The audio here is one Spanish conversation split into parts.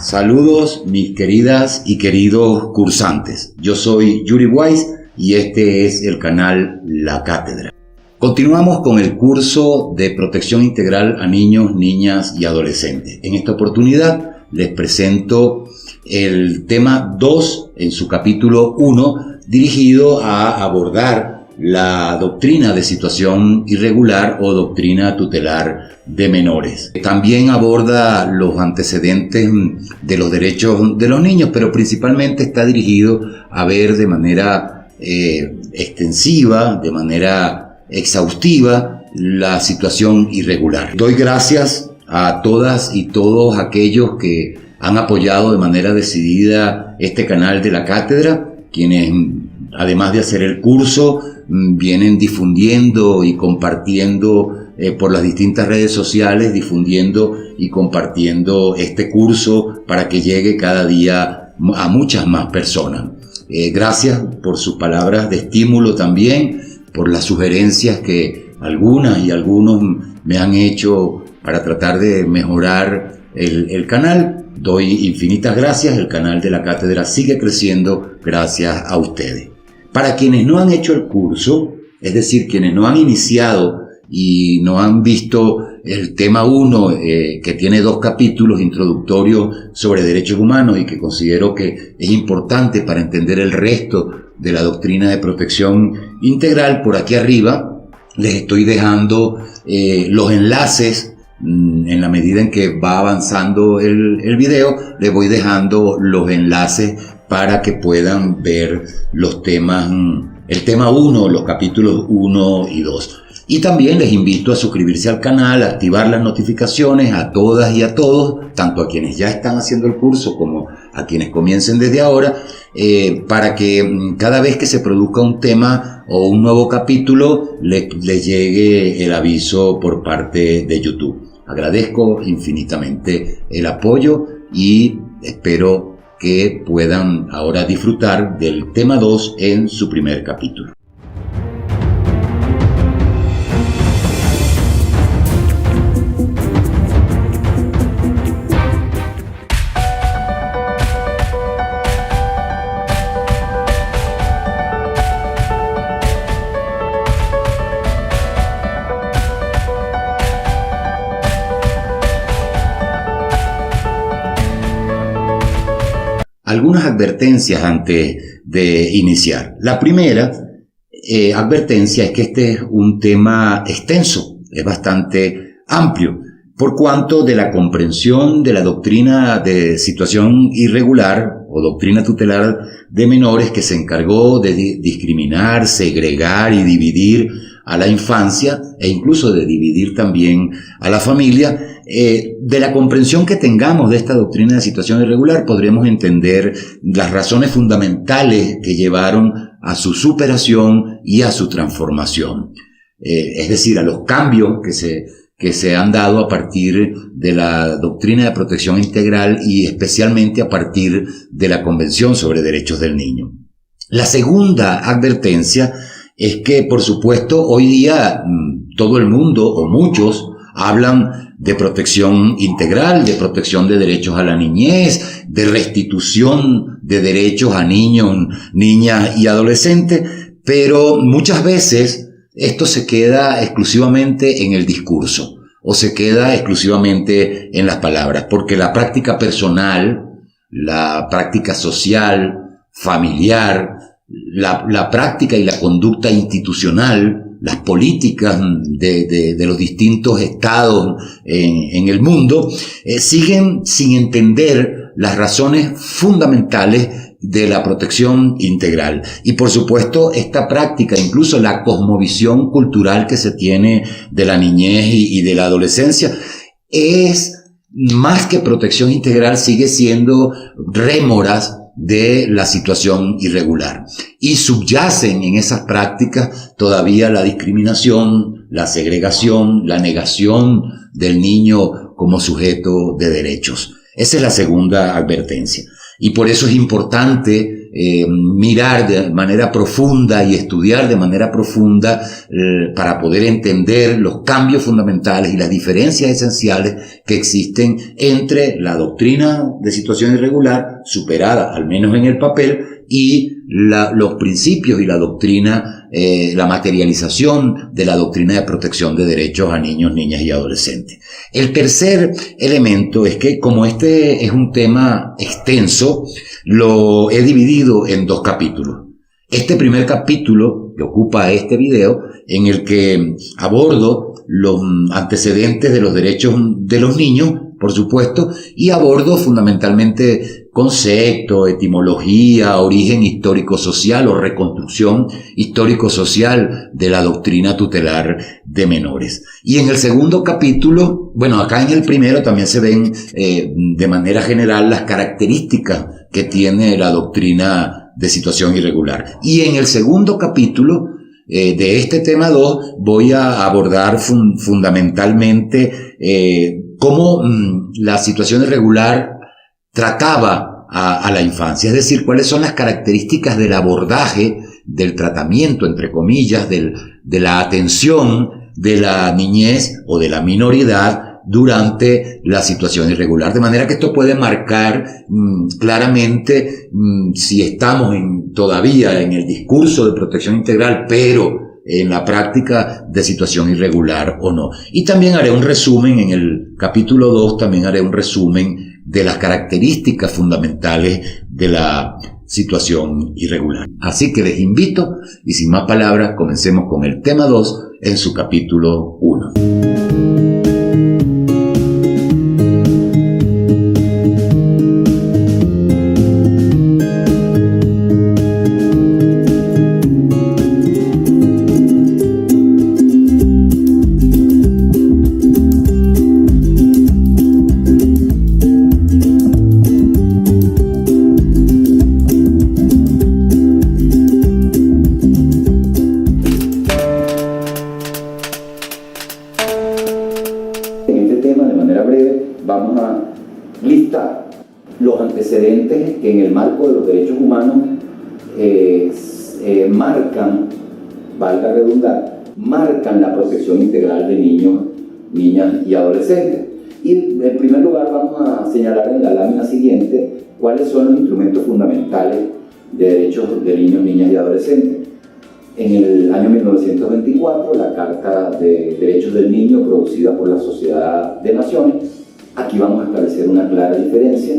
Saludos mis queridas y queridos cursantes. Yo soy Yuri Weiss y este es el canal La Cátedra. Continuamos con el curso de protección integral a niños, niñas y adolescentes. En esta oportunidad les presento el tema 2 en su capítulo 1, dirigido a abordar la doctrina de situación irregular o doctrina tutelar de menores. También aborda los antecedentes de los derechos de los niños, pero principalmente está dirigido a ver de manera extensiva, de manera exhaustiva, la situación irregular. Doy gracias a todas y todos aquellos que han apoyado de manera decidida este canal de La Cátedra, quienes además de hacer el curso vienen difundiendo y compartiendo por las distintas redes sociales, difundiendo y compartiendo este curso para que llegue cada día a muchas más personas. Gracias por sus palabras de estímulo también, por las sugerencias que algunas y algunos me han hecho para tratar de mejorar el canal. Doy infinitas gracias, el canal de La Cátedra sigue creciendo gracias a ustedes. Para quienes no han hecho el curso, es decir, quienes no han iniciado y no han visto el tema 1, que tiene 2 capítulos introductorios sobre derechos humanos y que considero que es importante para entender el resto de la doctrina de protección integral, por aquí arriba les estoy dejando los enlaces. En la medida en que va avanzando el video, les voy dejando los enlaces para que puedan ver los temas, el tema 1, los capítulos 1 y 2. Y también les invito a suscribirse al canal, a activar las notificaciones a todas y a todos, tanto a quienes ya están haciendo el curso como a quienes comiencen desde ahora, para que cada vez que se produzca un tema o un nuevo capítulo les llegue el aviso por parte de YouTube. Agradezco infinitamente el apoyo y espero que puedan ahora disfrutar del tema 2 en su primer capítulo. Algunas advertencias antes de iniciar. La primera advertencia es que este es un tema extenso, es bastante amplio, por cuanto de la comprensión de la doctrina de situación irregular o doctrina tutelar de menores, que se encargó de discriminar, segregar y dividir a la infancia e incluso de dividir también a la familia. De la comprensión que tengamos de esta doctrina de situación irregular podremos entender las razones fundamentales que llevaron a su superación y a su transformación. Es decir, a los cambios que se han dado a partir de la doctrina de protección integral y especialmente a partir de la Convención sobre Derechos del Niño. La segunda advertencia es que, por supuesto, hoy día todo el mundo o muchos hablan de protección integral, de protección de derechos a la niñez, de restitución de derechos a niños, niñas y adolescentes, pero muchas veces esto se queda exclusivamente en el discurso o se queda exclusivamente en las palabras, porque la práctica personal, la práctica social, familiar, la práctica y la conducta institucional, las políticas de los distintos estados en el mundo, siguen sin entender las razones fundamentales de la protección integral. Y por supuesto, esta práctica, incluso la cosmovisión cultural que se tiene de la niñez y de la adolescencia, es más que protección integral, sigue siendo rémoras de la situación irregular. Y subyacen en esas prácticas todavía la discriminación, la segregación, la negación del niño como sujeto de derechos. Esa es la segunda advertencia. Y por eso es importante mirar de manera profunda y estudiar de manera profunda para poder entender los cambios fundamentales y las diferencias esenciales que existen entre la doctrina de situación irregular, superada al menos en el papel, y los principios y la doctrina, la materialización de la doctrina de protección de derechos a niños, niñas y adolescentes. El tercer elemento es que, como este es un tema extenso, lo he dividido en 2 capítulos. Este primer capítulo que ocupa este video, en el que abordo los antecedentes de los derechos de los niños, por supuesto, y abordo fundamentalmente concepto, etimología, origen histórico-social o reconstrucción histórico-social de la doctrina tutelar de menores. Y en el segundo capítulo, bueno, acá en el primero también se ven de manera general las características que tiene la doctrina de situación irregular. Y en el segundo capítulo de este tema 2 voy a abordar fundamentalmente cómo la situación irregular trataba a la infancia, es decir, cuáles son las características del abordaje, del tratamiento, entre comillas, de la atención de la niñez o de la minoridad durante la situación irregular. De manera que esto puede marcar claramente si estamos todavía en el discurso de protección integral, pero en la práctica de situación irregular o no. Y también haré un resumen, en el capítulo 2 también haré un resumen de las características fundamentales de la situación irregular. Así que les invito, y sin más palabras, comencemos con el tema 2 en su capítulo 1. Vamos a listar los antecedentes que en el marco de los derechos humanos marcan, valga redundar, marcan la protección integral de niños, niñas y adolescentes. Y en primer lugar vamos a señalar en la lámina siguiente cuáles son los instrumentos fundamentales de derechos de niños, niñas y adolescentes. En el año 1924, la Carta de Derechos del Niño, producida por la Sociedad de Naciones. Aquí vamos a establecer una clara diferencia,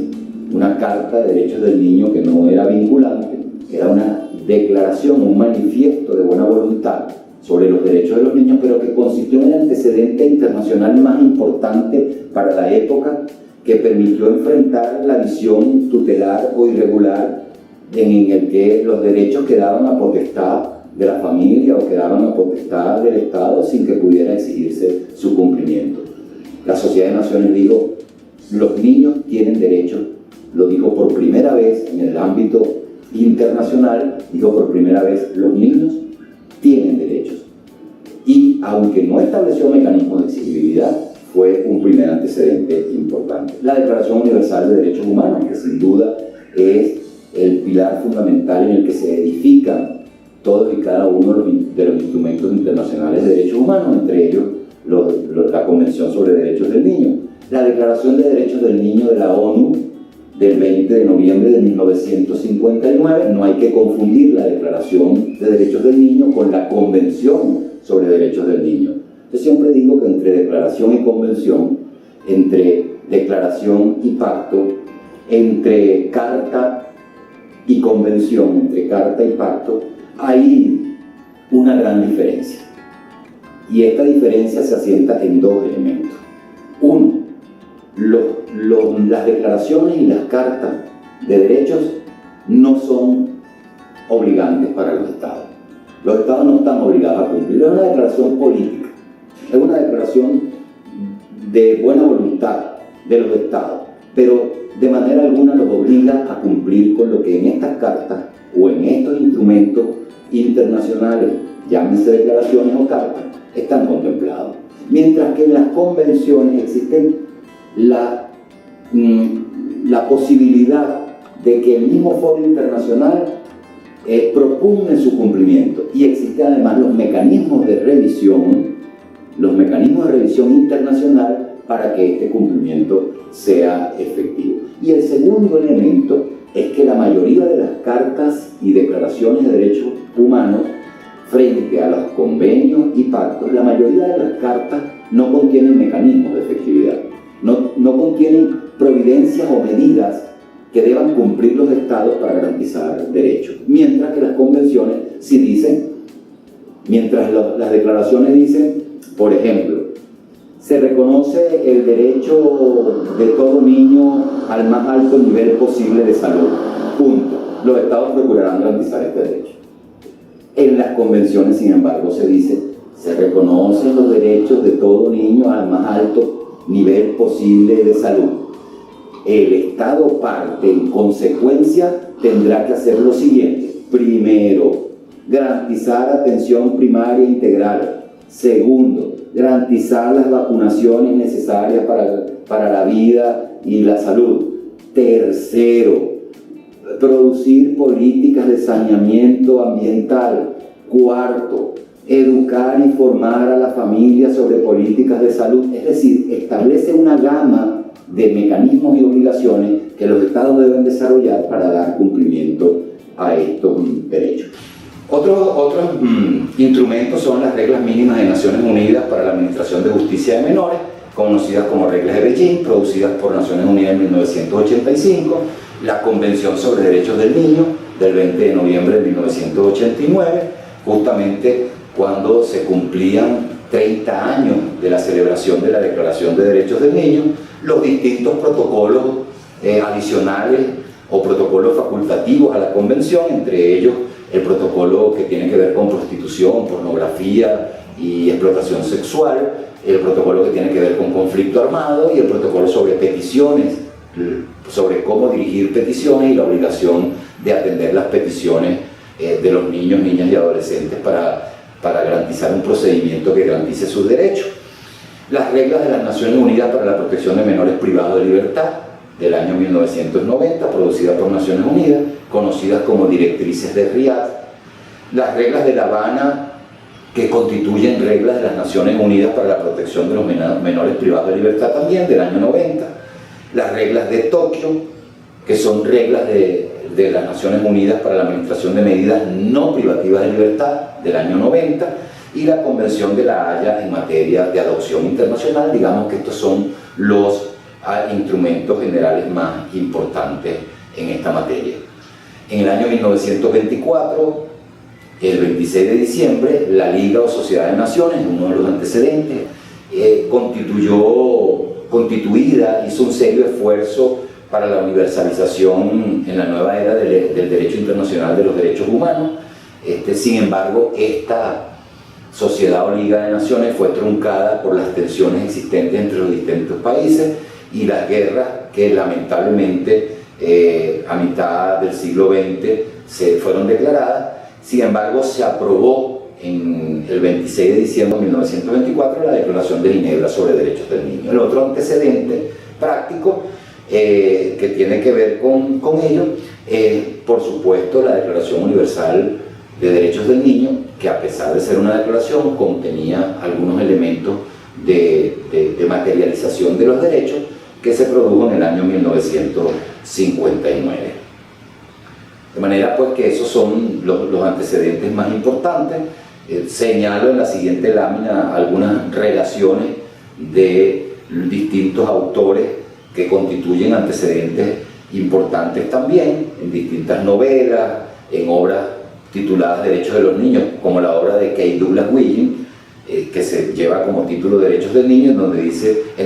una Carta de Derechos del Niño que no era vinculante, era una declaración, un manifiesto de buena voluntad sobre los derechos de los niños, pero que constituyó el antecedente internacional más importante para la época, que permitió enfrentar la visión tutelar o irregular en el que los derechos quedaban a potestad de la familia o quedaban a potestad del Estado sin que pudiera exigirse su cumplimiento. La Sociedad de Naciones dijo, los niños tienen derechos, lo dijo por primera vez en el ámbito internacional, dijo por primera vez, los niños tienen derechos. Y aunque no estableció mecanismos de exigibilidad, fue un primer antecedente importante. La Declaración Universal de Derechos Humanos, que sin duda es el pilar fundamental en el que se edifican todos y cada uno de los instrumentos internacionales de derechos humanos, entre ellos la Convención sobre Derechos del Niño. La Declaración de Derechos del Niño de la ONU del 20 de noviembre de 1959, no hay que confundir la Declaración de Derechos del Niño con la Convención sobre Derechos del Niño. Yo siempre digo que entre declaración y convención, entre declaración y pacto, entre carta y convención, entre carta y pacto, hay una gran diferencia. Y esta diferencia se asienta en 2 elementos. Uno, las declaraciones y las cartas de derechos no son obligantes para los Estados. Los Estados no están obligados a cumplir. Es una declaración política. Es una declaración de buena voluntad de los Estados, pero de manera alguna los obliga a cumplir con lo que en estas cartas o en estos instrumentos internacionales, llámense declaraciones o cartas, están contemplados. Mientras que en las convenciones existen la posibilidad de que el mismo Foro Internacional propugne su cumplimiento, y existen además los mecanismos de revisión internacional para que este cumplimiento sea efectivo. Y el segundo elemento es que la mayoría de las cartas y declaraciones de derechos humanos frente a los convenios y pactos, la mayoría de las cartas no contienen mecanismos de efectividad, no contienen providencias o medidas que deban cumplir los estados para garantizar derechos, mientras que las convenciones sí dicen, mientras las declaraciones dicen, por ejemplo, se reconoce el derecho de todo niño al más alto nivel posible de salud, punto. Los estados procurarán garantizar este derecho. En las convenciones, sin embargo, se dice, se reconocen los derechos de todo niño al más alto nivel posible de salud. El Estado parte, en consecuencia, tendrá que hacer lo siguiente. Primero, garantizar atención primaria integral. Segundo, garantizar las vacunaciones necesarias para la vida y la salud. Tercero, producir políticas de saneamiento ambiental. Cuarto, educar y formar a la familia sobre políticas de salud. Es decir, establece una gama de mecanismos y obligaciones que los estados deben desarrollar para dar cumplimiento a estos derechos. Otros instrumentos son las reglas mínimas de Naciones Unidas para la Administración de Justicia de Menores, conocidas como reglas de Beijing, producidas por Naciones Unidas en 1985, la Convención sobre Derechos del Niño del 20 de noviembre de 1989, justamente cuando se cumplían 30 años de la celebración de la Declaración de Derechos del Niño, los distintos protocolos adicionales o protocolos facultativos a la Convención, entre ellos el protocolo que tiene que ver con prostitución, pornografía y explotación sexual, el protocolo que tiene que ver con conflicto armado y el protocolo sobre peticiones, sobre cómo dirigir peticiones y la obligación de atender las peticiones de los niños, niñas y adolescentes para garantizar un procedimiento que garantice sus derechos. Las reglas de las Naciones Unidas para la Protección de Menores Privados de Libertad del año 1990, producida por Naciones Unidas, conocidas como directrices de Riad. Las reglas de La Habana, que constituyen reglas de las Naciones Unidas para la Protección de los Menores Privados de Libertad, también del año 90. Las reglas de Tokio, que son reglas de las Naciones Unidas para la Administración de Medidas no privativas de libertad, del año 90, y la Convención de La Haya en materia de adopción internacional. Digamos que estos son los instrumentos generales más importantes en esta materia. En el año 1924, el 26 de diciembre, la Liga o Sociedad de Naciones, uno de los antecedentes, constituida, hizo un serio esfuerzo para la universalización en la nueva era del derecho internacional de los derechos humanos. Sin embargo, esta sociedad o Liga de Naciones fue truncada por las tensiones existentes entre los distintos países y las guerras que lamentablemente a mitad del siglo XX se fueron declaradas. Sin embargo, se aprobó en el 26 de diciembre de 1924 la Declaración de Ginebra sobre Derechos del Niño. El otro antecedente práctico que tiene que ver con ello es, por supuesto, la Declaración Universal de Derechos del Niño, que a pesar de ser una declaración contenía algunos elementos de materialización de los derechos, que se produjo en el año 1959. De manera pues que esos son los antecedentes más importantes. Señalo en la siguiente lámina algunas relaciones de distintos autores que constituyen antecedentes importantes también, en distintas novelas, en obras tituladas Derechos de los Niños, como la obra de Kate Douglas Wiggin, que se lleva como título Derechos del Niño, en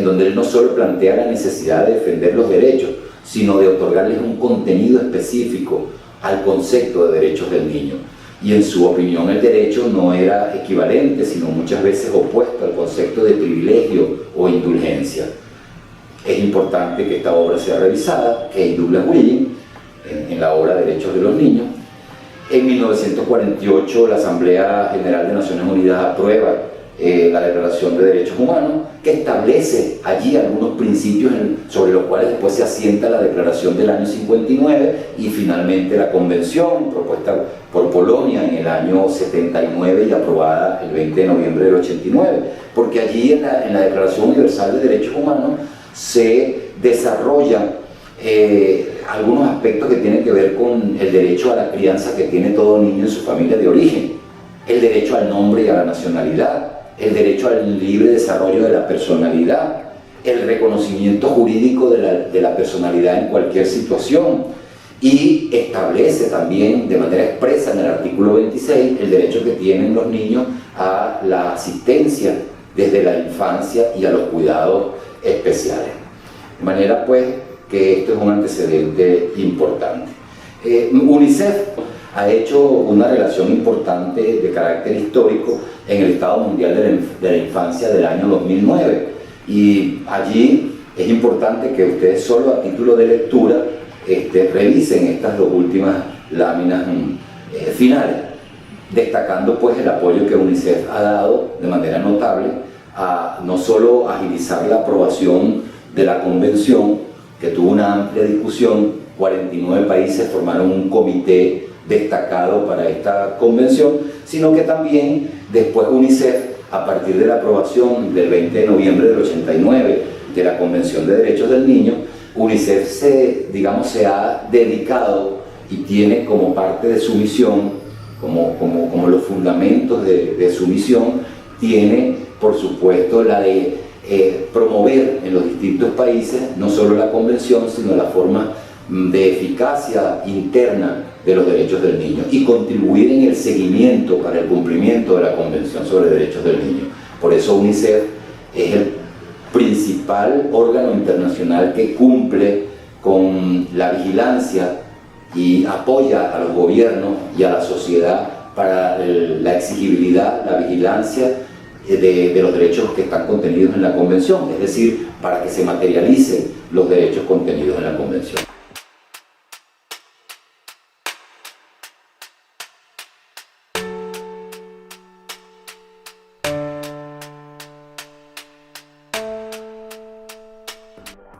donde él no solo plantea la necesidad de defender los derechos, sino de otorgarles un contenido específico al concepto de derechos del niño. Y en su opinión el derecho no era equivalente, sino muchas veces opuesto al concepto de privilegio o indulgencia. Es importante que esta obra sea revisada. Kate Douglas Wiggin, en la obra Derechos de los Niños. En 1948 la Asamblea General de Naciones Unidas aprueba la Declaración de Derechos Humanos, que establece allí algunos principios sobre los cuales después se asienta la Declaración del año 59 y finalmente la Convención propuesta por Polonia en el año 79 y aprobada el 20 de noviembre del 89, porque allí en la Declaración Universal de Derechos Humanos se desarrollan algunos aspectos que tienen que ver con el derecho a la crianza que tiene todo niño en su familia de origen, el derecho al nombre y a la nacionalidad, el derecho al libre desarrollo de la personalidad, el reconocimiento jurídico de la personalidad en cualquier situación, y establece también de manera expresa en el artículo 26 el derecho que tienen los niños a la asistencia desde la infancia y a los cuidados especiales. De manera pues que esto es un antecedente importante. UNICEF ha hecho una relación importante de carácter histórico en el Estado Mundial de la Infancia del año 2009, y allí es importante que ustedes solo a título de lectura revisen estas dos últimas láminas finales, destacando pues el apoyo que UNICEF ha dado de manera notable a no solo agilizar la aprobación de la convención, que tuvo una amplia discusión. 49 países formaron un comité destacado para esta convención, sino que también después UNICEF, a partir de la aprobación del 20 de noviembre del 89 de la Convención de Derechos del Niño, UNICEF se ha dedicado y tiene como parte de su misión, como los fundamentos de su misión, tiene por supuesto la de promover en los distintos países no solo la convención, sino la forma de eficacia interna de los derechos del niño y contribuir en el seguimiento para el cumplimiento de la Convención sobre Derechos del Niño. Por eso UNICEF es el principal órgano internacional que cumple con la vigilancia y apoya a los gobiernos y a la sociedad para la exigibilidad, la vigilancia de los derechos que están contenidos en la Convención, es decir, para que se materialicen los derechos contenidos en la Convención.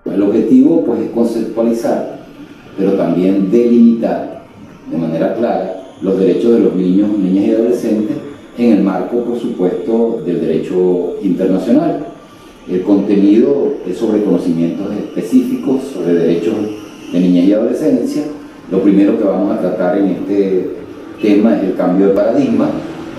El objetivo pues, es conceptualizar, pero también delimitar de manera clara los derechos de los niños, niñas y adolescentes en el marco, por supuesto, del derecho internacional. El contenido es sobre conocimientos específicos sobre derechos de niñez y adolescencia. Lo primero que vamos a tratar en este tema es el cambio de paradigma,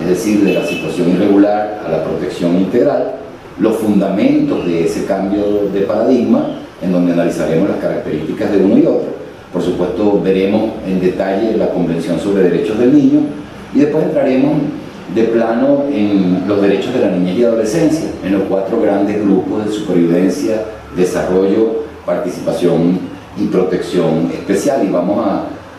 es decir, de la situación irregular a la protección integral, los fundamentos de ese cambio de paradigma, en donde analizaremos las características de uno y otro. Por supuesto, veremos en detalle la Convención sobre Derechos del Niño y después entraremos de plano en los derechos de la niñez y adolescencia, en los 4 grandes grupos de supervivencia, desarrollo, participación y protección especial. Y vamos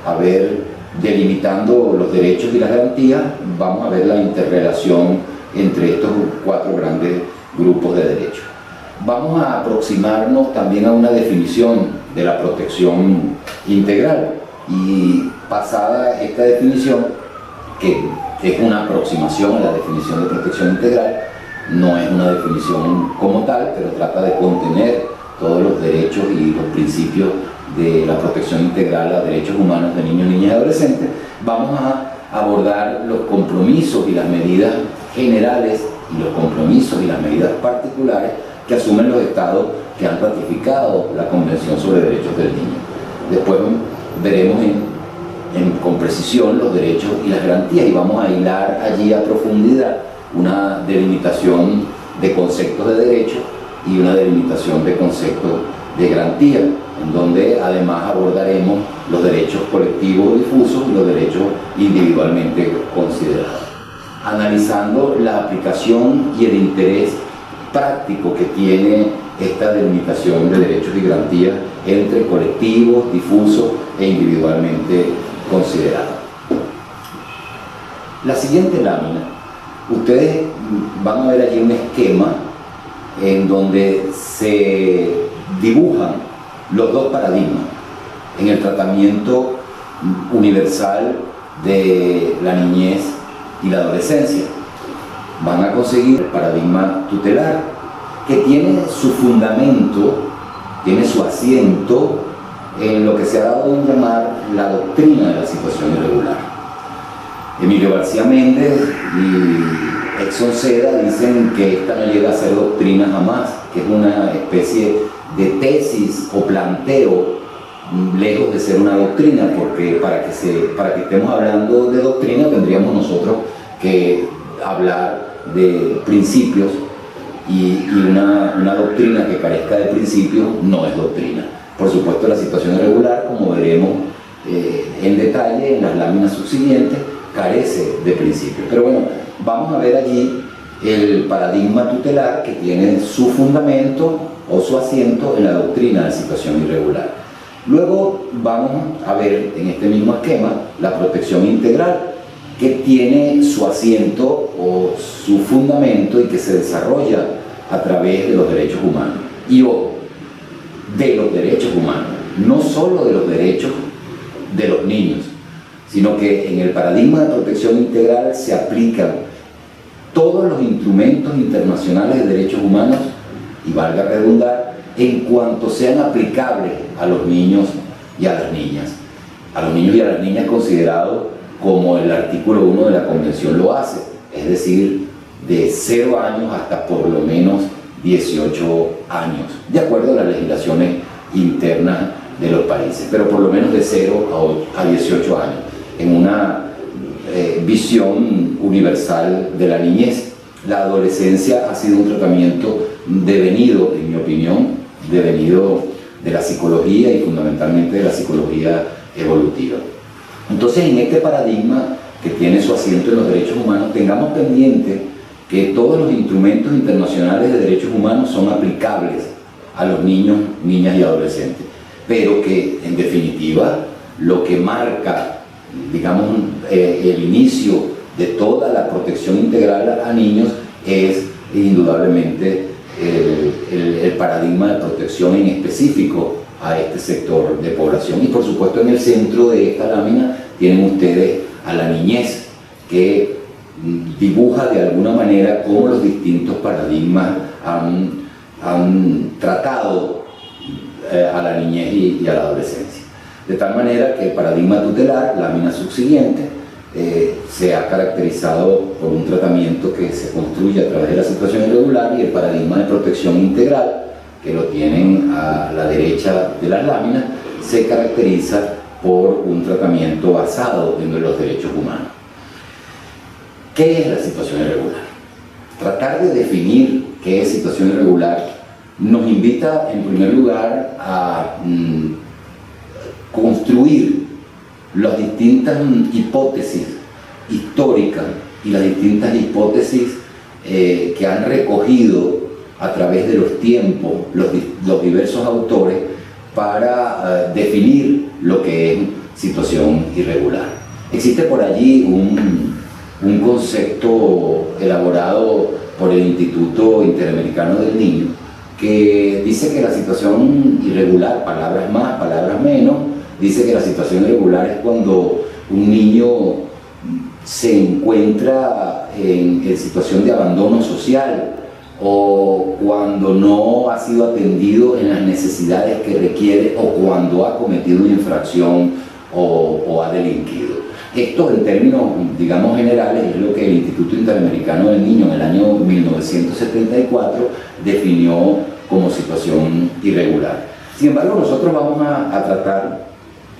a ver, delimitando los derechos y las garantías, vamos a ver la interrelación entre estos 4 grandes grupos de derechos. Vamos a aproximarnos también a una definición de la protección integral, y pasada esta definición, que es una aproximación a la definición de protección integral, no es una definición como tal, pero trata de contener todos los derechos y los principios de la protección integral a derechos humanos de niños, niñas y adolescentes. Vamos a abordar los compromisos y las medidas generales y los compromisos y las medidas particulares que asumen los estados que han ratificado la Convención sobre Derechos del Niño. Después veremos con precisión los derechos y las garantías, y vamos a hilar allí a profundidad una delimitación de conceptos de derecho y una delimitación de conceptos de garantía, en donde además abordaremos los derechos colectivos difusos y los derechos individualmente considerados, analizando la aplicación y el interés práctico que tiene esta delimitación de derechos y garantías entre colectivos, difusos e individualmente considerados. La siguiente lámina, ustedes van a ver allí un esquema en donde se dibujan los 2 paradigmas en el tratamiento universal de la niñez y la adolescencia. van a conseguir el paradigma tutelar, que tiene su fundamento, tiene su asiento en lo que se ha dado en llamar la doctrina de la situación irregular. Emilio García Méndez y Exxon Seda dicen que esta no llega a ser doctrina jamás, que es una especie de tesis o planteo lejos de ser una doctrina, porque para que estemos hablando de doctrina tendríamos nosotros que hablar de principios, y una doctrina que carezca de principios no es doctrina. Por supuesto, la situación irregular, como veremos en detalle en las láminas subsiguientes, carece de principios. Pero bueno, vamos a ver allí el paradigma tutelar, que tiene su fundamento o su asiento en la doctrina de situación irregular. Luego vamos a ver en este mismo esquema la protección integral, que tiene su asiento o su fundamento y que se desarrolla a través de los derechos humanos. Y ojo, de los derechos humanos, no solo de los derechos de los niños, sino que en el paradigma de protección integral se aplican todos los instrumentos internacionales de derechos humanos, y valga redundar, en cuanto sean aplicables a los niños y a las niñas. A los niños y a las niñas considerados como el artículo 1 de la Convención lo hace, es decir, de 0 años hasta por lo menos 18 años, de acuerdo a las legislaciones internas de los países, pero por lo menos de 0 a 18 años, en una visión universal de la niñez. La adolescencia ha sido un tratamiento devenido, en mi opinión, devenido de la psicología y fundamentalmente de la psicología evolutiva. Entonces, en este paradigma que tiene su asiento en los derechos humanos, tengamos pendiente que todos los instrumentos internacionales de derechos humanos son aplicables a los niños, niñas y adolescentes, pero que en definitiva lo que marca, digamos, el inicio de toda la protección integral a niños es indudablemente el paradigma de protección en específico a este sector de población. Y por supuesto, en el centro de esta lámina tienen ustedes a la niñez, que dibuja de alguna manera cómo los distintos paradigmas han tratado a la niñez y a la adolescencia. De tal manera que el paradigma tutelar, lámina subsiguiente, se ha caracterizado por un tratamiento que se construye a través de la situación irregular, y el paradigma de protección integral, que lo tienen a la derecha de las láminas, se caracteriza por un tratamiento basado en los derechos humanos. ¿Qué es la situación irregular? Tratar de definir qué es situación irregular nos invita en primer lugar a construir las distintas hipótesis históricas y las distintas hipótesis que han recogido a través de los tiempos los diversos autores para definir lo que es situación irregular. Existe por allí un concepto elaborado por el Instituto Interamericano del Niño, que dice que la situación irregular, palabras más, palabras menos, dice que la situación irregular es cuando un niño se encuentra en situación de abandono social, o cuando no ha sido atendido en las necesidades que requiere, o cuando ha cometido una infracción o ha delinquido. Esto, en términos, digamos, generales, es lo que el Instituto Interamericano del Niño en el año 1974 definió como situación irregular. Sin embargo, nosotros vamos a tratar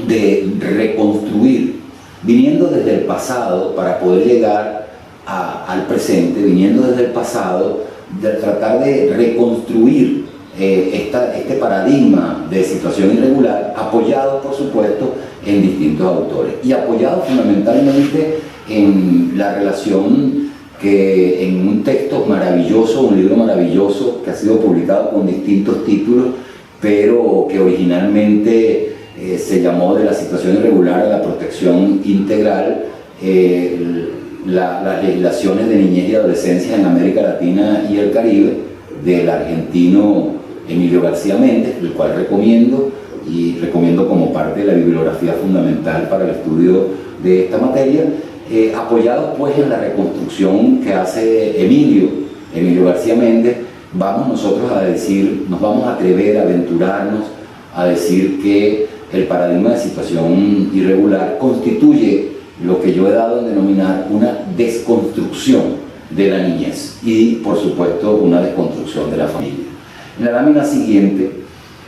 de reconstruir, viniendo desde el pasado para poder llegar al presente, viniendo desde el pasado, de tratar de reconstruir este paradigma de situación irregular, apoyado por supuesto en distintos autores y apoyado fundamentalmente en la relación que en un texto maravilloso, un libro maravilloso que ha sido publicado con distintos títulos, pero que originalmente se llamó De la situación irregular a la protección integral, las legislaciones de niñez y adolescencia en América Latina y el Caribe, del argentino Emilio García Méndez, el cual recomiendo como parte de la bibliografía fundamental para el estudio de esta materia. apoyados pues en la reconstrucción que hace Emilio García Méndez, vamos nosotros a decir, nos vamos a atrever a aventurarnos a decir que el paradigma de situación irregular constituye lo que yo he dado en denominar una desconstrucción de la niñez y, por supuesto, una desconstrucción de la familia. En la lámina siguiente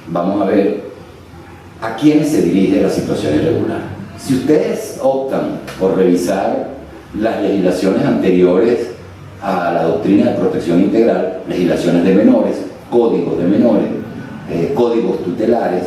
vamos a ver a quiénes se dirige la situación irregular. Si ustedes optan por revisar las legislaciones anteriores a la doctrina de protección integral, legislaciones de menores, códigos de menores, códigos tutelares,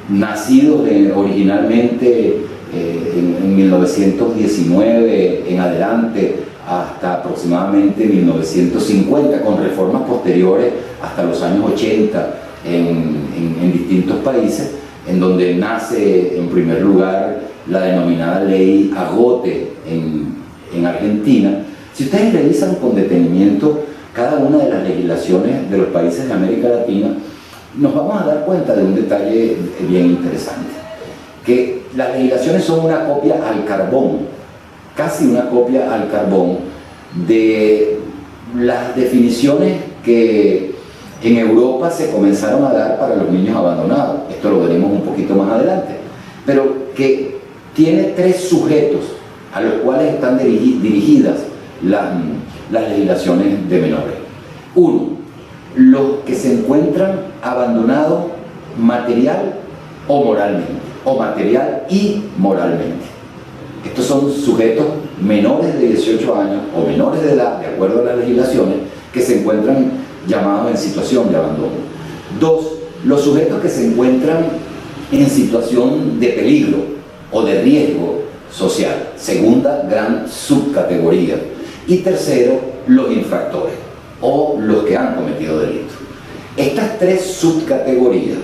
nacidos originalmente en 1919 en adelante hasta aproximadamente 1950, con reformas posteriores hasta los años 80 en distintos países, en donde nace en primer lugar la denominada ley Agote en Argentina. Si ustedes revisan con detenimiento cada una de las legislaciones de los países de América Latina, nos vamos a dar cuenta de un detalle bien interesante, que las legislaciones son una copia al carbón, casi una copia al carbón de las definiciones que en Europa se comenzaron a dar para los niños abandonados. Esto lo veremos un poquito más adelante, pero que tiene tres sujetos a los cuales están dirigidas las legislaciones de menores. Uno, los que se encuentran abandonados material o moralmente, o material y moralmente. Estos son sujetos menores de 18 años o menores de edad, de acuerdo a las legislaciones, que se encuentran llamados en situación de abandono. Dos, los sujetos que se encuentran en situación de peligro o de riesgo social, segunda gran subcategoría. Y tercero, los infractores o los que han cometido delitos. Estas tres subcategorías,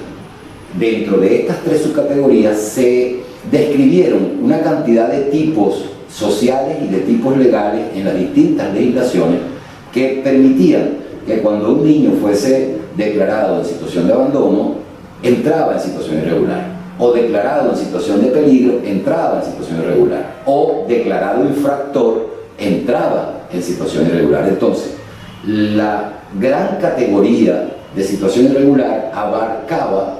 dentro de estas tres subcategorías se describieron una cantidad de tipos sociales y de tipos legales en las distintas legislaciones que permitían que cuando un niño fuese declarado en situación de abandono, entraba en situación irregular, o declarado en situación de peligro, entraba en situación irregular, o declarado infractor, entraba en situación irregular. Entonces, la gran categoría de situación irregular abarcaba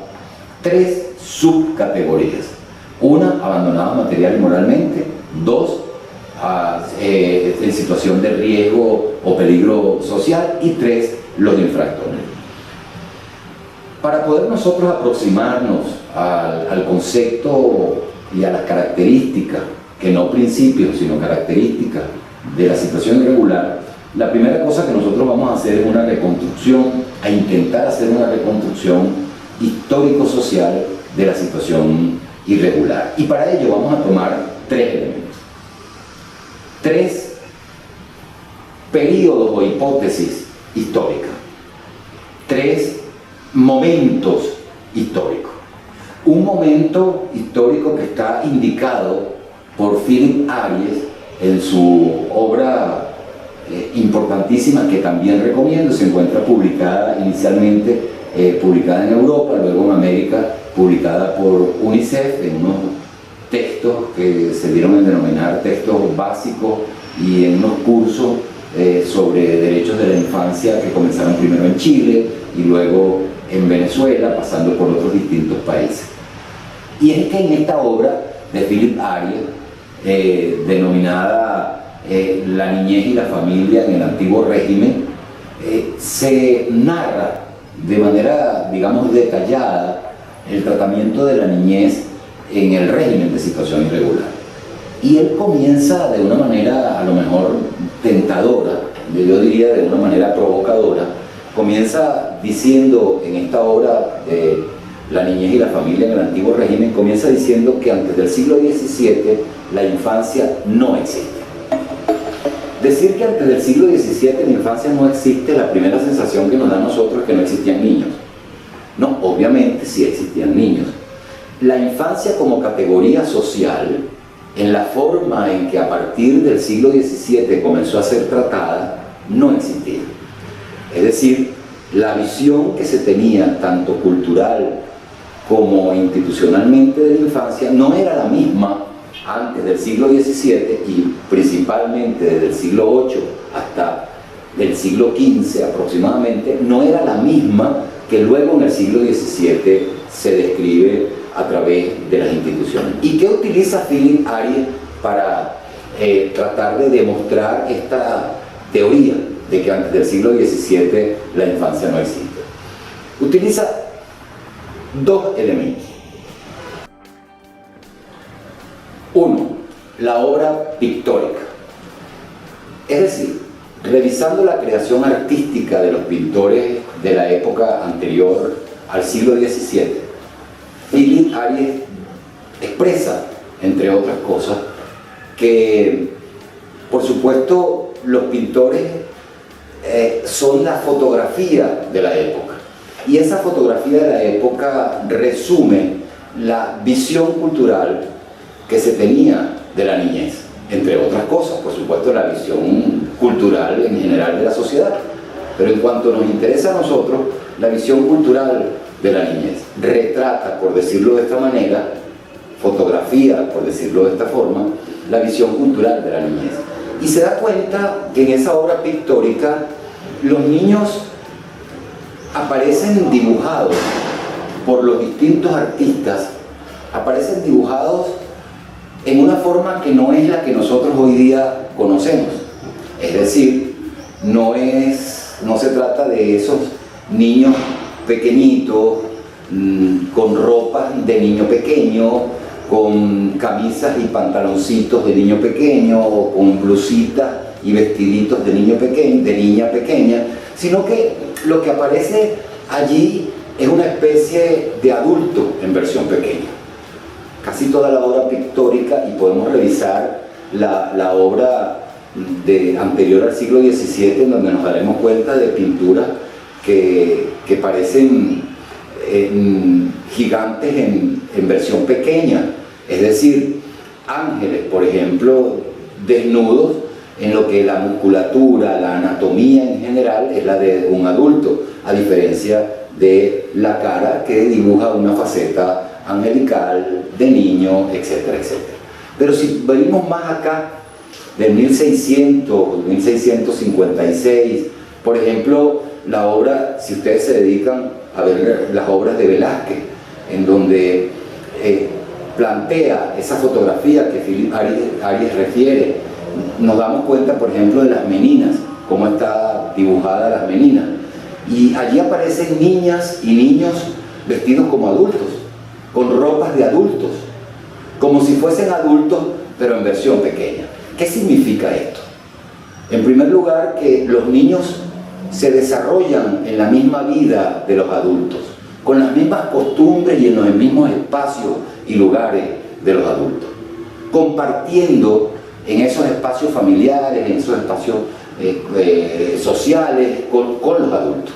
tres subcategorías. Una, abandonados material y moralmente. Dos, en situación de riesgo o peligro social. Y tres, los infractores. Para poder nosotros aproximarnos al concepto y a las características, que no principios, sino características de la situación irregular, la primera cosa que nosotros vamos a hacer es una reconstrucción, a intentar hacer una reconstrucción histórico-social de la situación irregular. Y para ello vamos a tomar tres elementos. Tres períodos o hipótesis históricas. Tres momentos históricos. Un momento histórico que está indicado por Philip Ariès en su obra importantísima, que también recomiendo, se encuentra publicada inicialmente publicada en Europa, luego en América publicada por UNICEF en unos textos que se dieron a denominar textos básicos y en unos cursos sobre derechos de la infancia que comenzaron primero en Chile y luego en Venezuela, pasando por otros distintos países. Y es que en esta obra de Philip Ariès, denominada La niñez y la familia en el antiguo régimen, se narra de manera, digamos, detallada el tratamiento de la niñez en el régimen de situación irregular. Y él comienza de una manera a lo mejor tentadora, yo diría de una manera provocadora, comienza diciendo en esta obra de La niñez y la familia en el antiguo régimen, comienza diciendo que antes del siglo XVII la infancia no existe. Decir que antes del siglo XVII la infancia no existe, la primera sensación que nos da a nosotros es que no existían niños. No, obviamente sí existían niños. La infancia como categoría social, en la forma en que a partir del siglo XVII comenzó a ser tratada, no existía. Es decir, la visión que se tenía, tanto cultural como institucionalmente, de la infancia, no era la misma antes del siglo XVII y principalmente desde el siglo VIII hasta el siglo XV aproximadamente, no era la misma que luego en el siglo XVII se describe a través de las instituciones. ¿Y qué utiliza Philip Aries para tratar de demostrar esta teoría de que antes del siglo XVII la infancia no existe? Utiliza dos elementos. Uno, la obra pictórica. Es decir, revisando la creación artística de los pintores de la época anterior al siglo XVII, Philip Aries expresa, entre otras cosas, que, por supuesto, los pintores son la fotografía de la época. Y esa fotografía de la época resume la visión cultural que se tenía de la niñez, entre otras cosas, por supuesto, la visión cultural en general de la sociedad. Pero en cuanto nos interesa a nosotros, la visión cultural de la niñez retrata, por decirlo de esta manera, fotografía, por decirlo de esta forma, la visión cultural de la niñez. Y se da cuenta que en esa obra pictórica los niños aparecen dibujados por los distintos artistas, aparecen dibujados en una forma que no es la que nosotros hoy día conocemos. Es decir, no se trata de esos niños pequeñitos, con ropa de niño pequeño, con camisas y pantaloncitos de niño pequeño, o con blusitas y vestiditos de niño pequeño, de niña pequeña, sino que lo que aparece allí es una especie de adulto en versión pequeña. Casi toda la obra pictórica, y podemos revisar la obra anterior al siglo XVII, en donde nos daremos cuenta de pinturas que parecen gigantes en versión pequeña, es decir, ángeles, por ejemplo, desnudos, en lo que la musculatura, la anatomía en general es la de un adulto, a diferencia de la cara que dibuja una faceta angelical, de niño, etcétera, etcétera. Pero si venimos más acá, de 1600, 1656, por ejemplo, la obra, si ustedes se dedican a ver las obras de Velázquez, en donde plantea esa fotografía que Philip Aries refiere, nos damos cuenta, por ejemplo, de las meninas, cómo está dibujada las meninas, y allí aparecen niñas y niños vestidos como adultos, con ropas de adultos, como si fuesen adultos, pero en versión pequeña. ¿Qué significa esto? En primer lugar, que los niños se desarrollan en la misma vida de los adultos, con las mismas costumbres y en los mismos espacios y lugares de los adultos, compartiendo en esos espacios familiares, en esos espacios sociales con los adultos.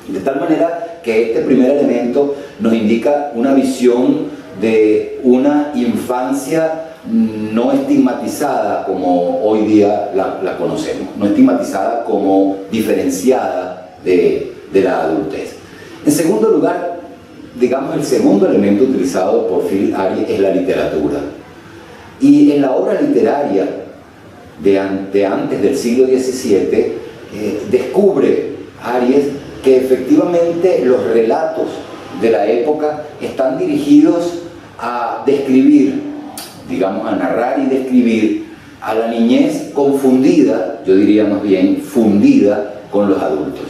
De tal manera que este primer elemento nos indica una visión de una infancia no estigmatizada como hoy día la conocemos, no estigmatizada como diferenciada de la adultez. En segundo lugar, digamos, el segundo elemento utilizado por Philip Aries es la literatura. Y en la obra literaria de antes del siglo XVII, descubre Aries que efectivamente los relatos de la época están dirigidos a describir, digamos, a narrar y describir a la niñez confundida, yo diría más bien fundida con los adultos,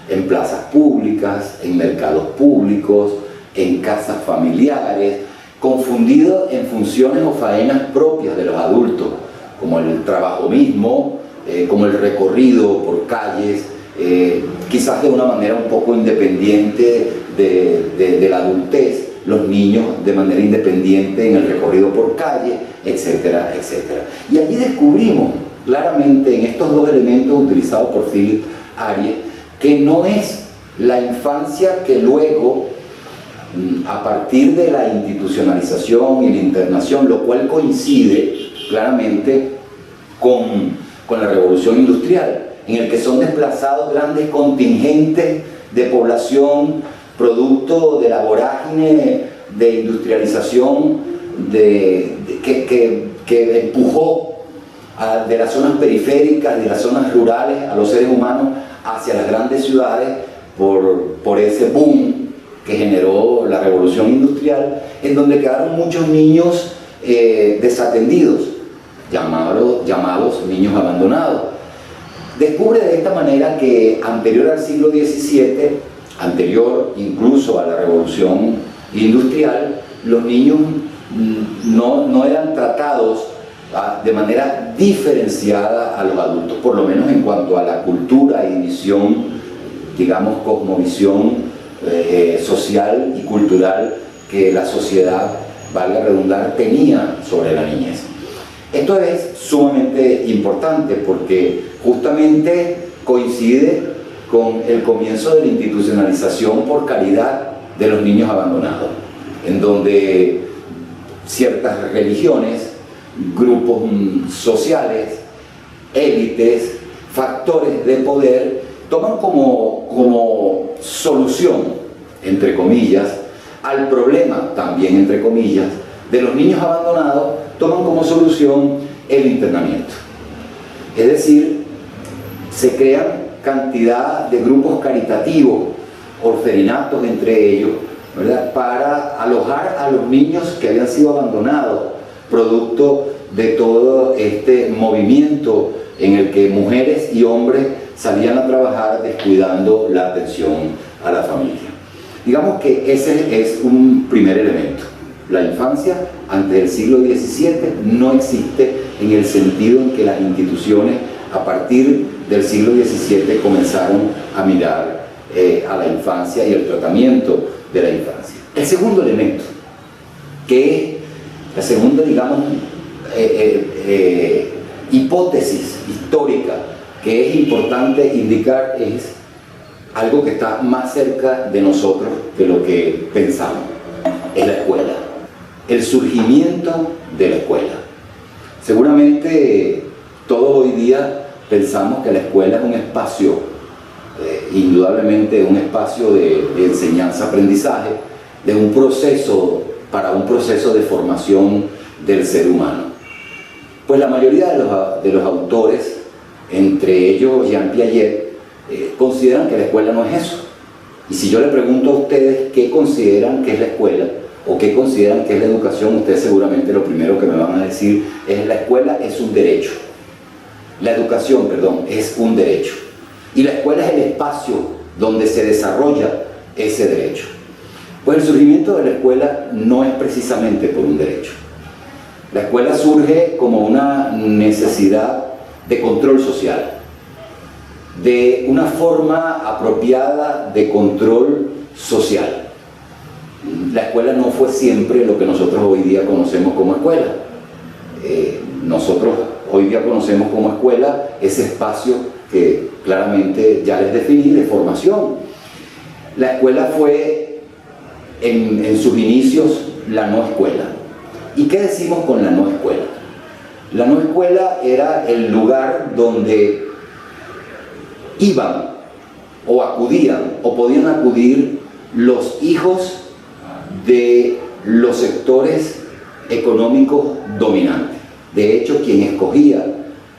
en plazas públicas, en mercados públicos, en casas familiares, confundido en funciones o faenas propias de los adultos, como el trabajo mismo, como el recorrido por calles, quizás de una manera un poco independiente de la adultez, los niños de manera independiente en el recorrido por calle, etcétera, etcétera. Y allí descubrimos claramente en estos dos elementos utilizados por Philip Aries que no es la infancia que luego, a partir de la institucionalización y la internación, lo cual coincide claramente con la revolución industrial, en el que son desplazados grandes contingentes de población producto de la vorágine de industrialización que empujó de las zonas periféricas, de las zonas rurales, a los seres humanos hacia las grandes ciudades por ese boom que generó la revolución industrial, en donde quedaron muchos niños desatendidos, llamados niños abandonados. Descubre de esta manera que anterior al siglo XVII, anterior incluso a la revolución industrial, los niños no eran tratados de manera diferenciada a los adultos, por lo menos en cuanto a la cultura y visión, digamos, cosmovisión social y cultural que la sociedad, valga redundar, tenía sobre la niñez. Esto es sumamente importante porque justamente coincide con el comienzo de la institucionalización por caridad de los niños abandonados, en donde ciertas religiones, grupos sociales, élites, factores de poder toman como solución, entre comillas, al problema, también entre comillas, de los niños abandonados, toman como solución el internamiento. Es decir, se crean cantidad de grupos caritativos, orfelinatos entre ellos, ¿verdad?, para alojar a los niños que habían sido abandonados, producto de todo este movimiento en el que mujeres y hombres salían a trabajar descuidando la atención a la familia. Digamos que ese es un primer elemento. La infancia, antes del siglo XVII, no existe en el sentido en que las instituciones, a partir del siglo XVII, comenzaron a mirar a la infancia y el tratamiento de la infancia. El segundo elemento, que es la segunda, digamos, hipótesis histórica que es importante indicar, es algo que está más cerca de nosotros de lo que pensamos: es la escuela, el surgimiento de la escuela. Seguramente todos hoy día pensamos que la escuela es un espacio, indudablemente un espacio de enseñanza-aprendizaje, de un proceso, para un proceso de formación del ser humano. Pues la mayoría de los autores, entre ellos Jean Piaget, consideran que la escuela no es eso. Y si yo le pregunto a ustedes qué consideran que es la escuela o qué consideran que es la educación, ustedes seguramente lo primero que me van a decir es: la escuela es un derecho. La educación, perdón, es un derecho. Y la escuela es el espacio donde se desarrolla ese derecho. Pues el surgimiento de la escuela no es precisamente por un derecho. La escuela surge como una necesidad de control social, de una forma apropiada de control social. La escuela no fue siempre lo que nosotros hoy día conocemos como escuela. Nosotros hoy día conocemos como escuela ese espacio que claramente ya les definí, de formación. La escuela fue en sus inicios la no escuela. ¿Y qué decimos con la no escuela? La no escuela era el lugar donde iban o acudían o podían acudir los hijos de los sectores económicos dominantes. De hecho, quien escogía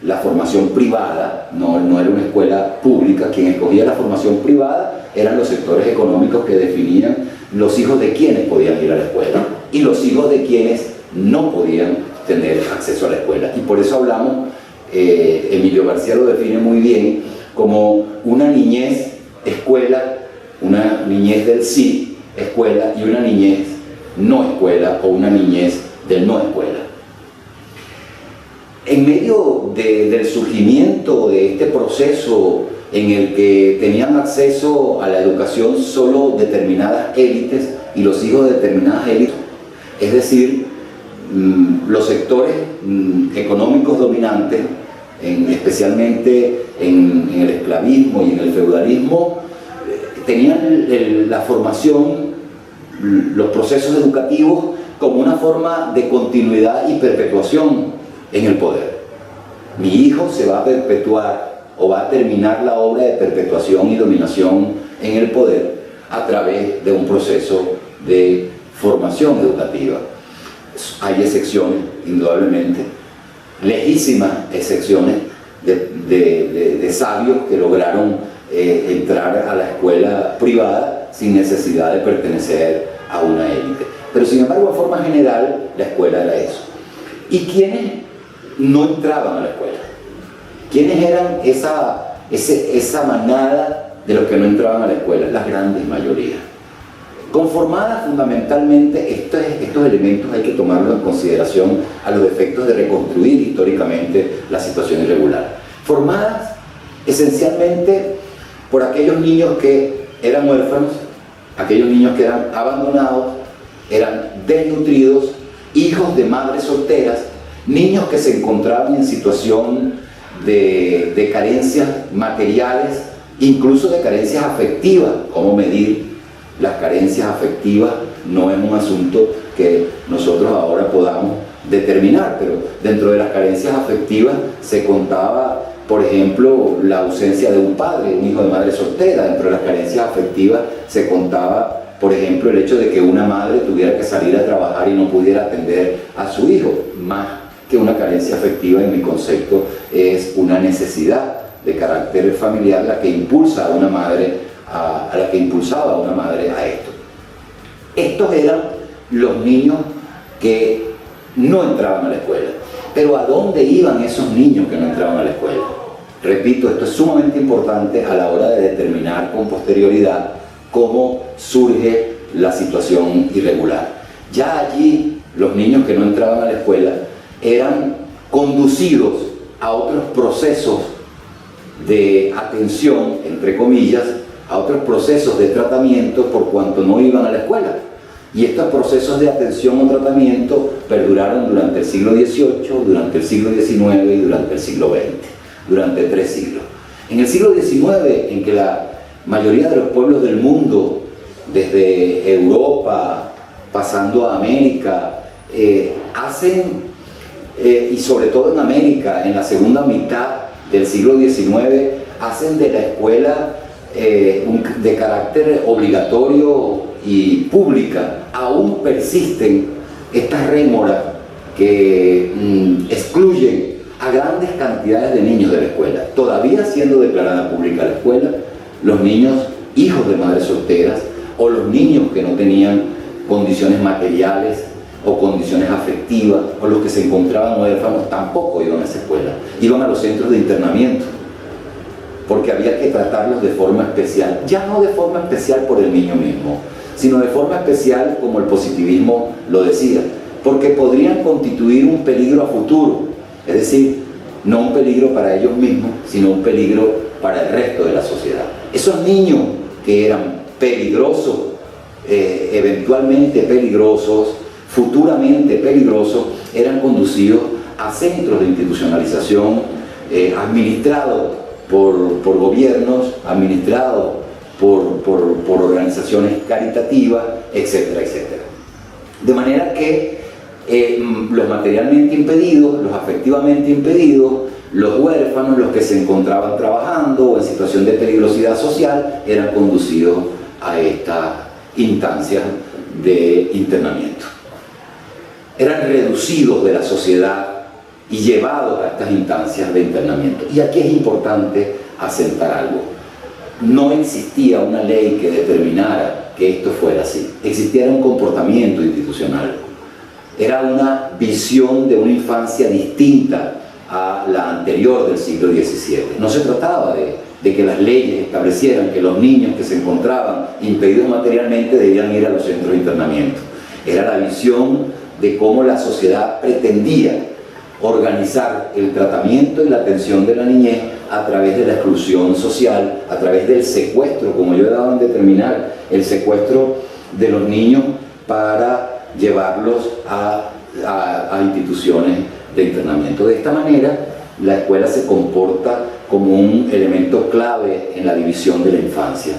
la formación privada, no era una escuela pública, quien escogía la formación privada eran los sectores económicos que definían los hijos de quienes podían ir a la escuela y los hijos de quienes no podían tener acceso a la escuela. Y por eso hablamos, Emilio García lo define muy bien, como una niñez escuela, una niñez del sí escuela y una niñez no escuela o una niñez del no escuela. En medio del surgimiento de este proceso en el que tenían acceso a la educación solo determinadas élites y los hijos de determinadas élites, es decir, los sectores económicos dominantes, especialmente en el esclavismo y en el feudalismo, tenían la formación, los procesos educativos como una forma de continuidad y perpetuación en el poder. Mi hijo se va a perpetuar o va a terminar la obra de perpetuación y dominación en el poder a través de un proceso de formación educativa. hay excepciones, indudablemente, lejísimas excepciones de sabios que lograron entrar a la escuela privada sin necesidad de pertenecer a una élite. Pero sin embargo, en forma general, la escuela era eso. ¿Y quiénes no entraban a la escuela? ¿Quiénes eran esa manada de los que no entraban a la escuela? Las grandes mayorías. Conformada fundamentalmente, estos elementos hay que tomarlos en consideración a los efectos de reconstruir históricamente la situación irregular. Formadas esencialmente por aquellos niños que eran huérfanos, aquellos niños que eran abandonados, eran desnutridos, hijos de madres solteras, niños que se encontraban en situación de carencias materiales, incluso de carencias afectivas. ¿Cómo medir las carencias afectivas? No es un asunto que nosotros ahora podamos determinar, pero dentro de las carencias afectivas se contaba, por ejemplo, la ausencia de un padre, un hijo de madre soltera. Dentro de las carencias afectivas se contaba, por ejemplo, el hecho de que una madre tuviera que salir a trabajar y no pudiera atender a su hijo. Más que una carencia afectiva, en mi concepto, es una necesidad de carácter familiar la que impulsa a una madre la que impulsaba a una madre a esto. Estos eran los niños que no entraban a la escuela. Pero ¿a dónde iban esos niños que no entraban a la escuela? Repito, esto es sumamente importante a la hora de determinar con posterioridad cómo surge la situación irregular. Ya allí los niños que no entraban a la escuela eran conducidos a otros procesos de atención, entre comillas, a otros procesos de tratamiento por cuanto no iban a la escuela. Y estos procesos de atención o tratamiento perduraron durante el siglo XVIII, durante el siglo XIX y durante el siglo XX, durante 3 siglos. En el siglo XIX, en que la mayoría de los pueblos del mundo, desde Europa, pasando a América, y sobre todo en América, en la segunda mitad del siglo XIX, hacen de la escuela de carácter obligatorio y pública. Aún persisten estas rémoras que excluyen a grandes cantidades de niños de la escuela. Todavía siendo declarada pública la escuela, los niños hijos de madres solteras o los niños que no tenían condiciones materiales o condiciones afectivas o los que se encontraban huérfanos tampoco iban a esa escuela, iban a los centros de internamiento, porque había que tratarlos de forma especial, ya no de forma especial por el niño mismo, sino de forma especial como el positivismo lo decía, porque podrían constituir un peligro a futuro, es decir, no un peligro para ellos mismos, sino un peligro para el resto de la sociedad. Esos niños que eran peligrosos, eventualmente peligrosos, futuramente peligrosos, eran conducidos a centros de institucionalización administrados por gobiernos, administrados por organizaciones caritativas, etcétera, etcétera. De manera que los materialmente impedidos, los afectivamente impedidos, los huérfanos, los que se encontraban trabajando o en situación de peligrosidad social, eran conducidos a estas instancias de internamiento. Eran reducidos de la sociedad y llevados a estas instancias de internamiento. Y aquí es importante asentar algo. No existía una ley que determinara que esto fuera así. Existía un comportamiento institucional. Era una visión de una infancia distinta a la anterior del siglo XVII. No se trataba de que las leyes establecieran que los niños que se encontraban impedidos materialmente debían ir a los centros de internamiento. Era la visión de cómo la sociedad pretendía organizar el tratamiento y la atención de la niñez a través de la exclusión social, a través del secuestro, como yo he dado en determinar, el secuestro de los niños para llevarlos a instituciones de internamiento. De esta manera, la escuela se comporta como un elemento clave en la división de la infancia,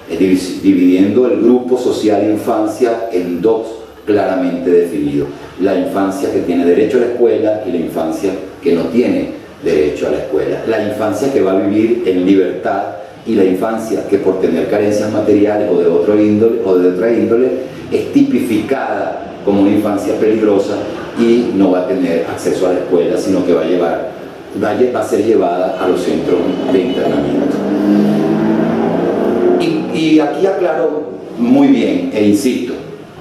dividiendo el grupo social infancia en dos claramente definidos: la infancia que tiene derecho a la escuela y la infancia que no tiene derecho a la escuela, la infancia que va a vivir en libertad y la infancia que por tener carencias materiales o de otra índole es tipificada como una infancia peligrosa y no va a tener acceso a la escuela, sino que va a ser llevada a los centros de internamiento. Y aquí aclaro muy bien e insisto,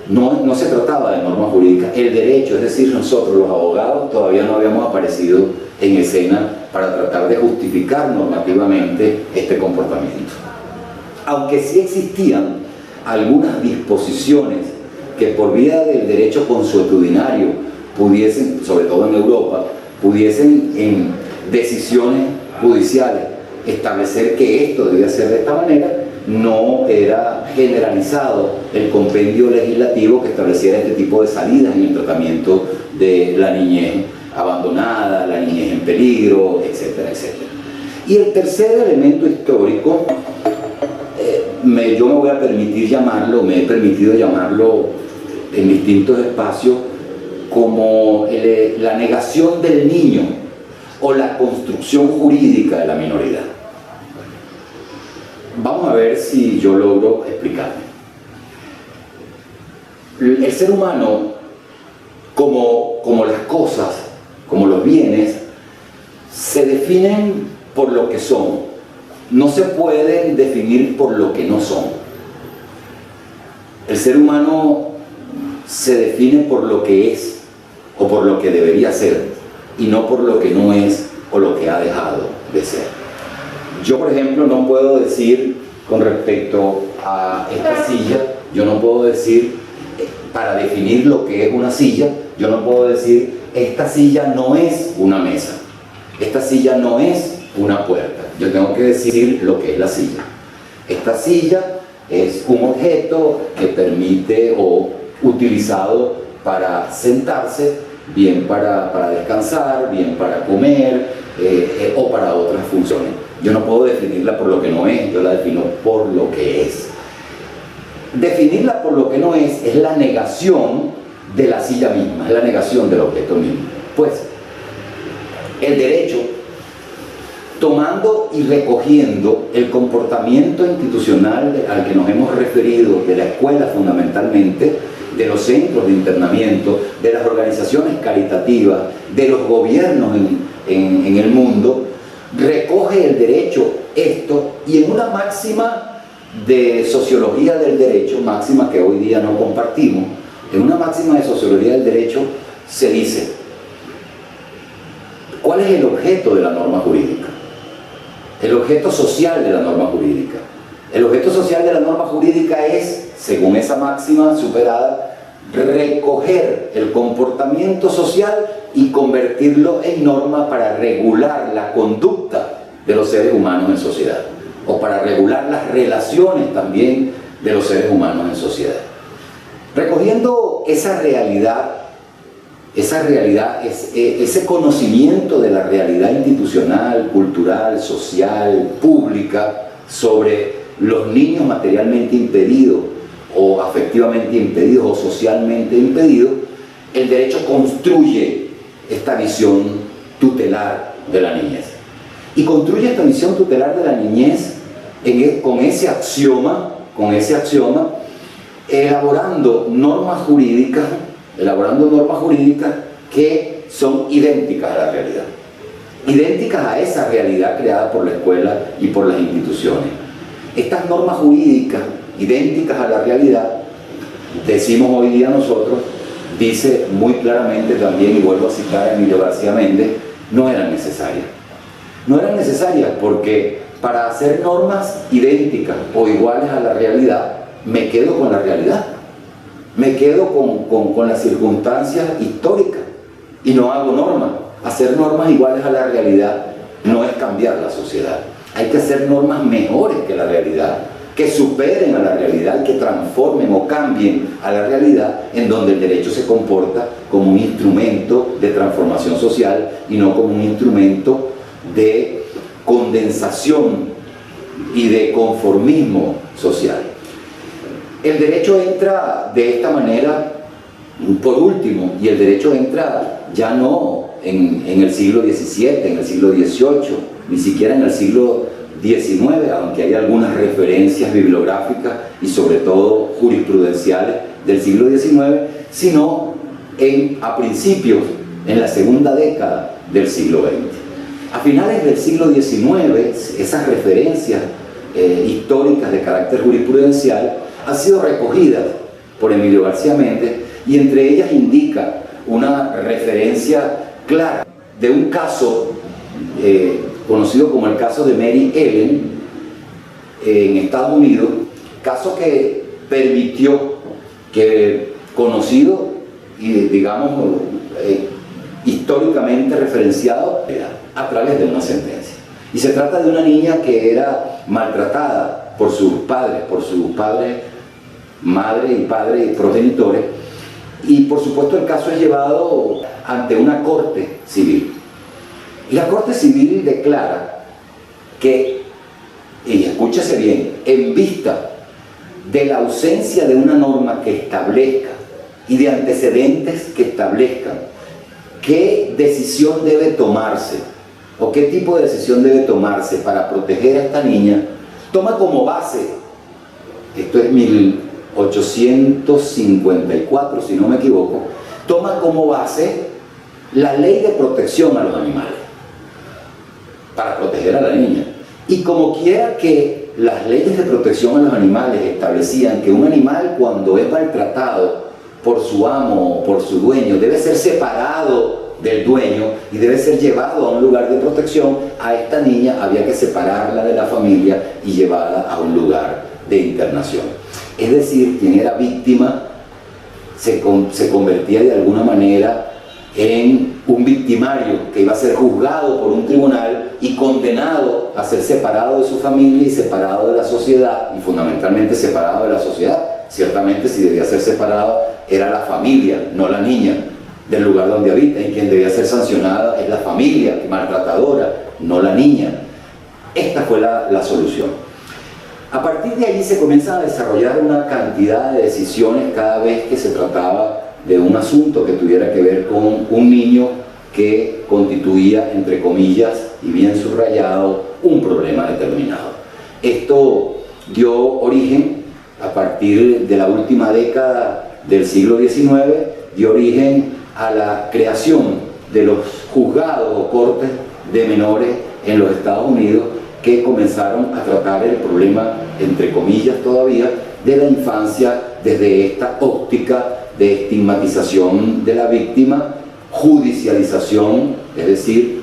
no se trataba de normas jurídicas. El derecho, es decir, nosotros los abogados todavía no habíamos aparecido en escena para tratar de justificar normativamente este comportamiento. Aunque sí existían algunas disposiciones que por vía del derecho consuetudinario pudiesen, sobre todo en Europa, pudiesen en decisiones judiciales establecer que esto debía ser de esta manera, no era generalizado el compendio legislativo que estableciera este tipo de salidas en el tratamiento de la niñez abandonada, la niñez en peligro, etcétera, etcétera. Y el tercer elemento histórico, yo me voy a permitir llamarlo, me he permitido llamarlo en distintos espacios como la negación del niño o la construcción jurídica de la minoridad. Vamos a ver si yo logro explicarme. El ser humano, como las cosas, como los bienes, se definen por lo que son. No se pueden definir por lo que no son. El ser humano se define por lo que es o por lo que debería ser y no por lo que no es o lo que ha dejado de ser. Yo, por ejemplo, no puedo decir con respecto a esta silla, yo no puedo decir, para definir lo que es una silla, yo no puedo decir, esta silla no es una mesa, esta silla no es una puerta. Yo tengo que decir lo que es la silla. Esta silla es un objeto que permite o utilizado para sentarse, bien para descansar, bien para comer o para otras funciones. Yo no puedo definirla por lo que no es, yo la defino por lo que es. Definirla por lo que no es la negación de la silla misma, es la negación del objeto mismo. Pues, el derecho, tomando y recogiendo el comportamiento institucional al que nos hemos referido, de la escuela fundamentalmente, de los centros de internamiento, de las organizaciones caritativas, de los gobiernos en el mundo, recoge el derecho esto y en una máxima de sociología del derecho, máxima que hoy día no compartimos, en una máxima de sociología del derecho se dice, ¿cuál es el objeto de la norma jurídica? El objeto social de la norma jurídica. El objeto social de la norma jurídica es, según esa máxima superada, recoger el comportamiento social y convertirlo en norma para regular la conducta de los seres humanos en sociedad, o para regular las relaciones también de los seres humanos en sociedad. Recogiendo esa realidad, ese conocimiento de la realidad institucional, cultural, social, pública, sobre los niños materialmente impedidos, o afectivamente impedidos, o socialmente impedidos, el derecho construye esta visión tutelar de la niñez. Y construye esta visión tutelar de la niñez con ese axioma, elaborando normas jurídicas que son idénticas a la realidad. Idénticas a esa realidad creada por la escuela y por las instituciones. Estas normas jurídicas idénticas a la realidad, decimos hoy día nosotros, dice muy claramente también, y vuelvo a citar a Emilio García Méndez, no eran necesarias. No eran necesarias porque para hacer normas idénticas o iguales a la realidad, me quedo con la realidad, me quedo con las circunstancias históricas y no hago normas. Hacer normas iguales a la realidad no es cambiar la sociedad. Hay que hacer normas mejores que la realidad, que superen a la realidad, que transformen o cambien a la realidad, en donde el derecho se comporta como un instrumento de transformación social y no como un instrumento de condensación y de conformismo social. El derecho entra de esta manera, por último, y el derecho entra ya no en el siglo XVII, en el siglo XVIII, ni siquiera en el siglo XIX, aunque hay algunas referencias bibliográficas y sobre todo jurisprudenciales del siglo XIX, sino a principios, en la segunda década del siglo XX. A finales del siglo XIX, esas referencias históricas de carácter jurisprudencial han sido recogidas por Emilio García Méndez, y entre ellas indica una referencia clara de un caso conocido como el caso de Mary Ellen en Estados Unidos, caso que permitió que, conocido y digamos históricamente referenciado, a través de una sentencia. Y se trata de una niña que era maltratada por sus padres, madre y padre y progenitores, y por supuesto el caso es llevado ante una corte civil. Y la corte civil declara que, y escúchese bien, en vista de la ausencia de una norma que establezca y de antecedentes que establezcan qué decisión debe tomarse o qué tipo de decisión debe tomarse para proteger a esta niña, toma como base, esto es 1854 si no me equivoco, toma como base la ley de protección a los animales para proteger a la niña. Y como quiera que las leyes de protección a los animales establecían que un animal, cuando es maltratado por su amo o por su dueño, debe ser separado del dueño y debe ser llevado a un lugar de protección, a esta niña había que separarla de la familia y llevarla a un lugar de internación. Es decir, quien era víctima se convertía de alguna manera en un victimario que iba a ser juzgado por un tribunal y condenado a ser separado de su familia y separado de la sociedad, y fundamentalmente separado de la sociedad. Ciertamente, si debía ser separado era la familia, no la niña, del lugar donde habita, y quien debía ser sancionada es la familia maltratadora, no la niña. Esta fue la solución. A partir de allí se comienza a desarrollar una cantidad de decisiones cada vez que se trataba de un asunto que tuviera que ver con un niño que constituía, entre comillas, y bien subrayado, un problema determinado. Esto dio origen, a partir de la última década del siglo XIX, dio origen a la creación de los juzgados o cortes de menores en los Estados Unidos, que comenzaron a tratar el problema, entre comillas todavía, de la infancia desde esta óptica de estigmatización de la víctima, judicialización, es decir,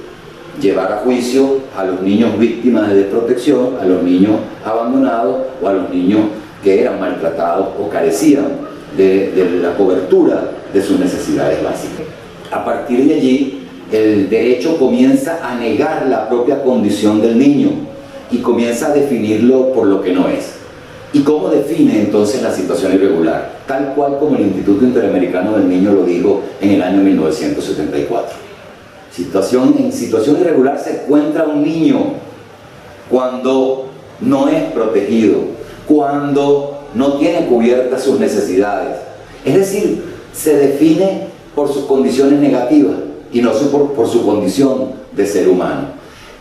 llevar a juicio a los niños víctimas de desprotección, a los niños abandonados o a los niños que eran maltratados o carecían de la cobertura de sus necesidades básicas. A partir de allí, el derecho comienza a negar la propia condición del niño y comienza a definirlo por lo que no es. ¿Y cómo define entonces la situación irregular? Tal cual como el Instituto Interamericano del Niño lo dijo en el año 1974. En situación irregular se encuentra un niño cuando no es protegido, cuando no tiene cubiertas sus necesidades. Es decir, se define por sus condiciones negativas y no por su condición de ser humano.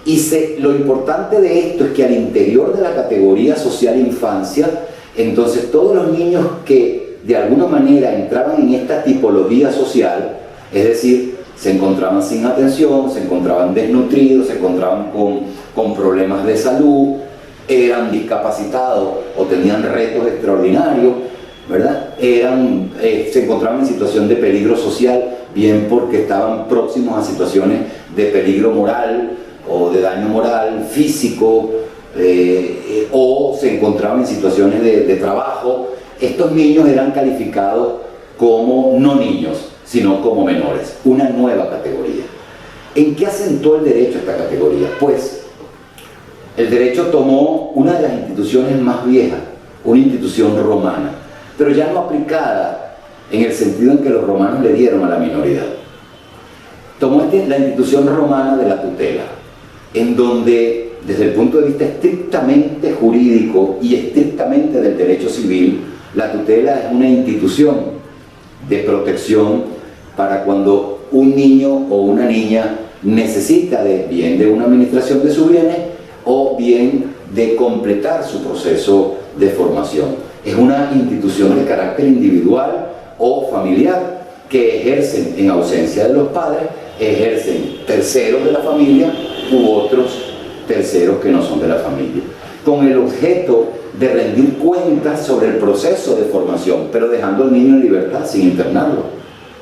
Y lo importante de esto es que al interior de la categoría social infancia, entonces todos los niños que de alguna manera entraban en esta tipología social, es decir, se encontraban sin atención, se encontraban desnutridos, se encontraban con problemas de salud, eran discapacitados o tenían retos extraordinarios, ¿verdad? Se encontraban en situación de peligro social, bien porque estaban próximos a situaciones de peligro moral o de daño moral, físico, o se encontraban en situaciones de trabajo. Estos niños eran calificados como no niños, sino como menores, una nueva categoría. ¿En qué asentó el derecho a esta categoría? Pues el derecho tomó una de las instituciones más viejas, una institución romana, pero ya no aplicada en el sentido en que los romanos le dieron a la minoridad. Tomó la institución romana de la tutela, en donde, desde el punto de vista estrictamente jurídico y estrictamente del derecho civil, la tutela es una institución de protección para cuando un niño o una niña necesita bien de una administración de sus bienes o bien de completar su proceso de formación. Es una institución de carácter individual o familiar, que ejercen en ausencia de los padres, ejercen terceros de la familia u otros terceros que no son de la familia, con el objeto de rendir cuentas sobre el proceso de formación, pero dejando al niño en libertad, sin internarlo,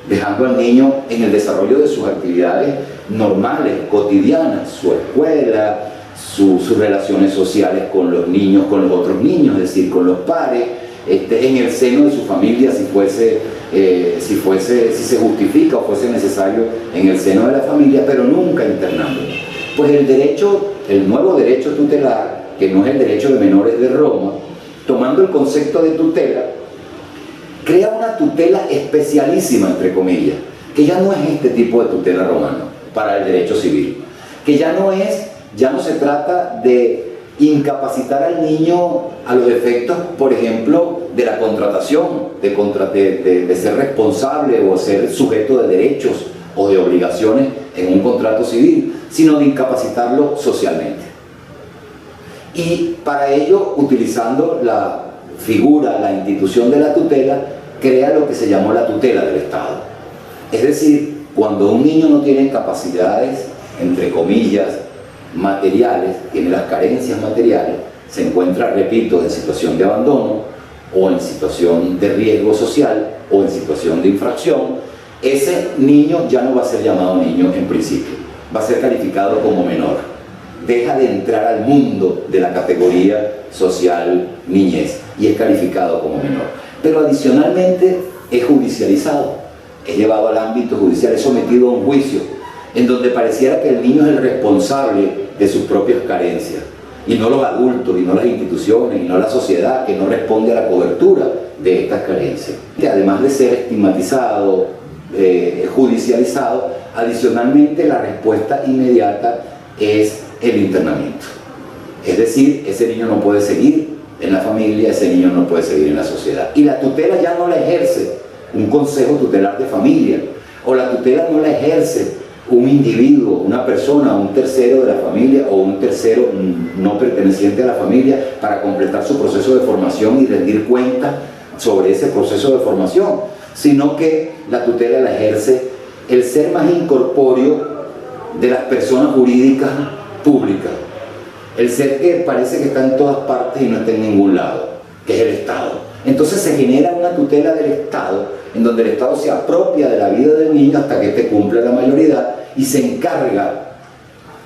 dejando al niño en el desarrollo de sus actividades normales, cotidianas, su escuela, sus relaciones sociales con los niños, con los otros niños, es decir, con los pares, en el seno de su familia, si se justifica o fuese necesario, en el seno de la familia, pero nunca internando. Pues el nuevo derecho tutelar, que no es el derecho de menores de Roma, tomando el concepto de tutela, crea una tutela especialísima, entre comillas, que ya no es este tipo de tutela romana para el derecho civil, que ya no se trata de incapacitar al niño a los efectos, por ejemplo, de la contratación, de ser responsable o ser sujeto de derechos o de obligaciones en un contrato civil, sino de incapacitarlo socialmente. Y para ello, utilizando la figura, la institución de la tutela, crea lo que se llamó la tutela del Estado. Es decir, cuando un niño no tiene capacidades, entre comillas, materiales, tiene las carencias materiales, se encuentra, repito, en situación de abandono o en situación de riesgo social o en situación de infracción, ese niño ya no va a ser llamado niño en principio, va a ser calificado como menor, deja de entrar al mundo de la categoría social niñez y es calificado como menor. Pero adicionalmente es judicializado, es llevado al ámbito judicial, es sometido a un juicio en donde pareciera que el niño es el responsable de sus propias carencias, y no los adultos, y no las instituciones, y no la sociedad, que no responde a la cobertura de estas carencias. Que además de ser estigmatizado, judicializado, adicionalmente la respuesta inmediata es el internamiento. Es decir, ese niño no puede seguir en la familia, ese niño no puede seguir en la sociedad. Y la tutela ya no la ejerce un consejo tutelar de familia, o la tutela no la ejerce un individuo, una persona, un tercero de la familia o un tercero no perteneciente a la familia para completar su proceso de formación y rendir cuenta sobre ese proceso de formación, sino que la tutela la ejerce el ser más incorpóreo de las personas jurídicas públicas, el ser que parece que está en todas partes y no está en ningún lado, que es el Estado. Entonces se genera una tutela del Estado, en donde el Estado se apropia de la vida del niño hasta que éste cumpla la mayoría y se encarga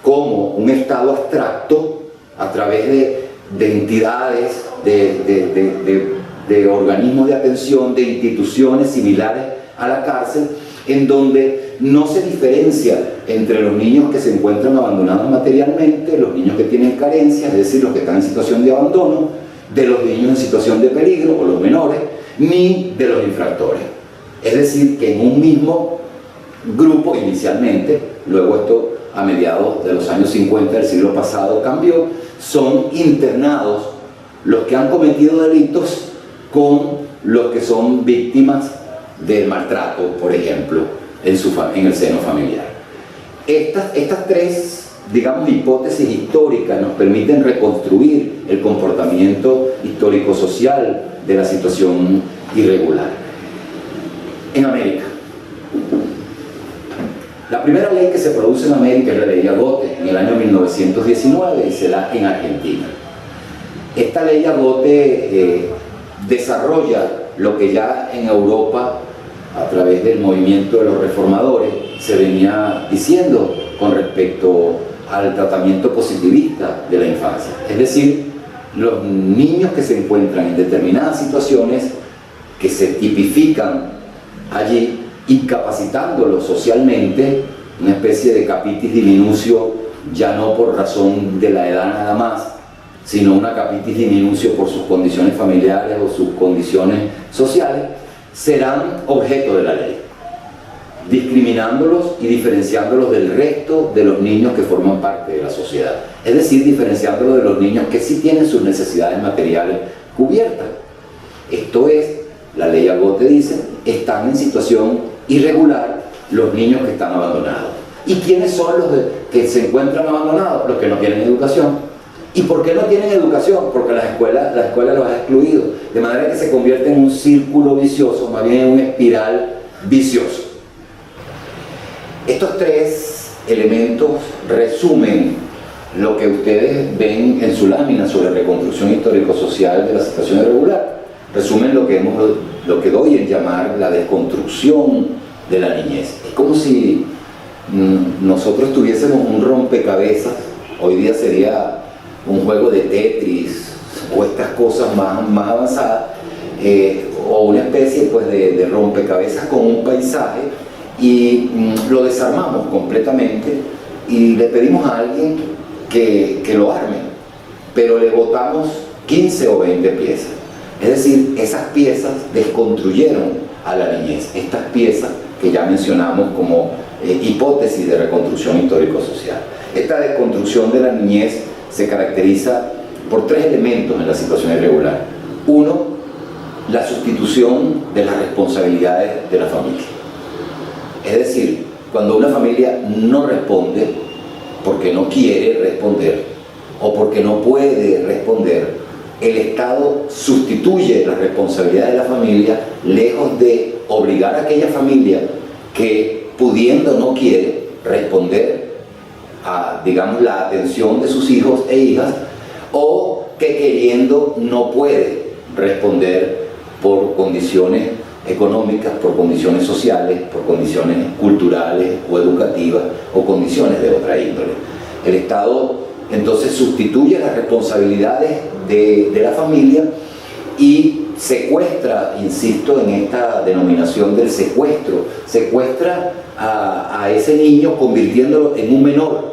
como un Estado abstracto a través de entidades, de organismos de atención, de instituciones similares a la cárcel, en donde no se diferencia entre los niños que se encuentran abandonados materialmente, los niños que tienen carencias, es decir, los que están en situación de abandono, de los niños en situación de peligro o los menores, ni de los infractores. Es decir, que en un mismo grupo inicialmente, luego esto a mediados de los años 50 del siglo pasado cambió, son internados los que han cometido delitos con los que son víctimas del maltrato, por ejemplo, en el seno familiar. Estas tres, digamos, hipótesis históricas nos permiten reconstruir el comportamiento histórico-social de la situación irregular. En América, la primera ley que se produce en América es la ley Agote, en el año 1919, y se da en Argentina. Esta ley Agote desarrolla lo que ya en Europa, a través del movimiento de los reformadores, se venía diciendo con respecto al tratamiento positivista de la infancia. Es decir, los niños que se encuentran en determinadas situaciones que se tipifican allí, incapacitándolos socialmente, una especie de capitis diminucio, ya no por razón de la edad nada más, sino una capitis diminucio por sus condiciones familiares o sus condiciones sociales, serán objeto de la ley, discriminándolos y diferenciándolos del resto de los niños que forman parte de la sociedad. Es decir, diferenciándolos de los niños que sí tienen sus necesidades materiales cubiertas. Esto es, la ley Agote dice, están en situación irregular los niños que están abandonados. ¿Y quiénes son los que se encuentran abandonados? Los que no tienen educación, ¿Y por qué no tienen educación? Porque la escuela los ha excluido, de manera que se convierte en un círculo vicioso, más bien en una espiral viciosa. Estos tres elementos resumen lo que ustedes ven en su lámina sobre reconstrucción histórico-social de la situación irregular. Resumen lo que doy en llamar la desconstrucción de la niñez. Es como si nosotros tuviésemos un rompecabezas, hoy día sería un juego de Tetris o estas cosas más avanzadas, o una especie pues de rompecabezas con un paisaje, y lo desarmamos completamente y le pedimos a alguien que lo arme, pero le botamos 15 o 20 piezas. Es decir, esas piezas desconstruyeron a la niñez, estas piezas que ya mencionamos como hipótesis de reconstrucción histórico-social. Esta desconstrucción de la niñez se caracteriza por tres elementos en la situación irregular. Uno, la sustitución de las responsabilidades de la familia. Es decir, cuando una familia no responde porque no quiere responder o porque no puede responder, el Estado sustituye las responsabilidades de la familia, lejos de obligar a aquella familia que, pudiendo, no quiere responder a, digamos, la atención de sus hijos e hijas, o que queriendo no puede responder por condiciones económicas, por condiciones sociales, por condiciones culturales o educativas, o condiciones de otra índole. El Estado entonces sustituye las responsabilidades de la familia y secuestra, insisto en esta denominación del secuestro, secuestra a ese niño convirtiéndolo en un menor,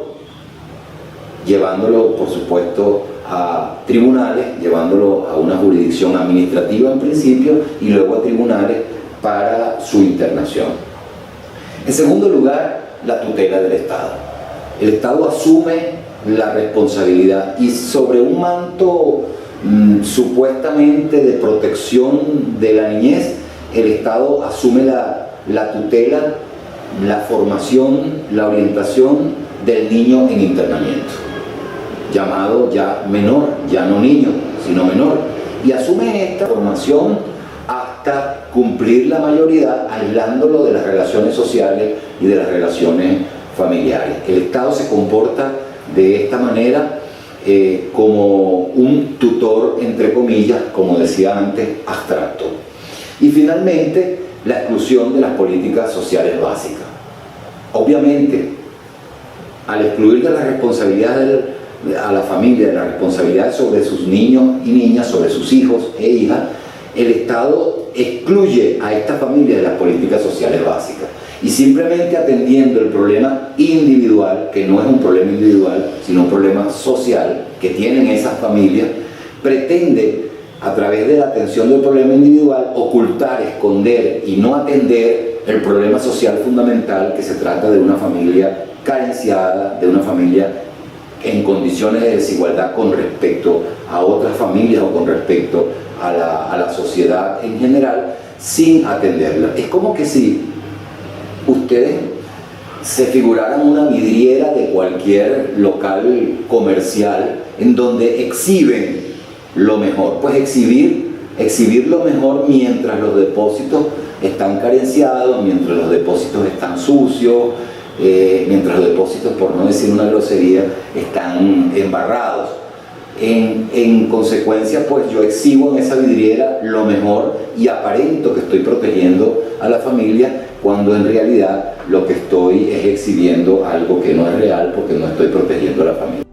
llevándolo por supuesto a tribunales, llevándolo a una jurisdicción administrativa en principio y luego a tribunales para su internación. En segundo lugar, la tutela del Estado. El Estado asume la responsabilidad y sobre un manto supuestamente de protección de la niñez, el Estado asume la tutela, la formación, la orientación del niño en internamiento, llamado ya menor, ya no niño, sino menor, y asume esta formación hasta cumplir la mayoría, aislándolo de las relaciones sociales y de las relaciones familiares. El Estado se comporta de esta manera como un tutor, entre comillas, como decía antes, abstracto. Y finalmente, la exclusión de las políticas sociales básicas. Obviamente, al excluir de la responsabilidad a la familia, de la responsabilidad sobre sus niños y niñas, sobre sus hijos e hijas, el Estado excluye a esta familia de las políticas sociales básicas. Y simplemente atendiendo el problema individual, que no es un problema individual, sino un problema social que tienen esas familias, pretende, a través de la atención del problema individual, ocultar, esconder y no atender el problema social fundamental, que se trata de una familia carenciada, de una familia en condiciones de desigualdad con respecto a otras familias o con respecto a la sociedad en general, sin atenderla. Es como que si ustedes se figuraran una vidriera de cualquier local comercial en donde exhiben lo mejor. Pues exhibir lo mejor mientras los depósitos están carenciados, mientras los depósitos están sucios, mientras los depósitos, por no decir una grosería, están embarrados. En consecuencia, pues yo exhibo en esa vidriera lo mejor y aparento que estoy protegiendo a la familia, cuando en realidad lo que estoy es exhibiendo algo que no es real, porque no estoy protegiendo a la familia.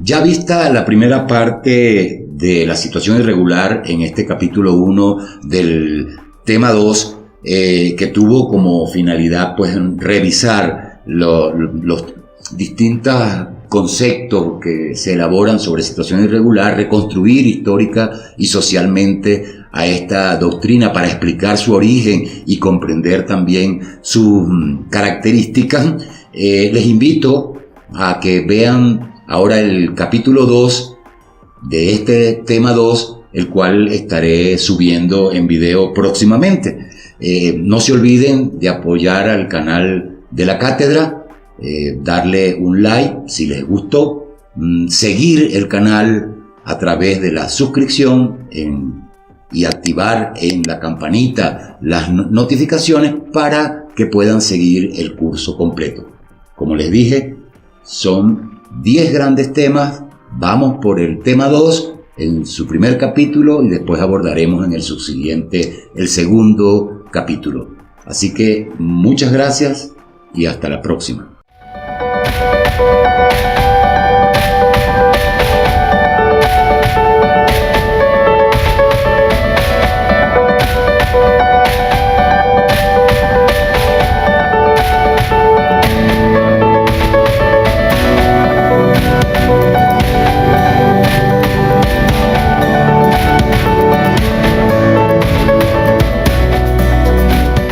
Ya vista la primera parte de la situación irregular en este capítulo 1 del tema 2, que tuvo como finalidad pues revisar los distintos conceptos que se elaboran sobre situación irregular, reconstruir histórica y socialmente a esta doctrina para explicar su origen y comprender también sus características. Les invito a que vean ahora el capítulo 2 de este tema 2, el cual estaré subiendo en video próximamente. No se olviden de apoyar al canal de la cátedra, darle un like si les gustó, seguir el canal a través de la suscripción y activar en la campanita las notificaciones para que puedan seguir el curso completo. Como les dije, son 10 grandes temas. Vamos por el tema 2 en su primer capítulo y después abordaremos en el subsiguiente el segundo capítulo. Así que muchas gracias y hasta la próxima.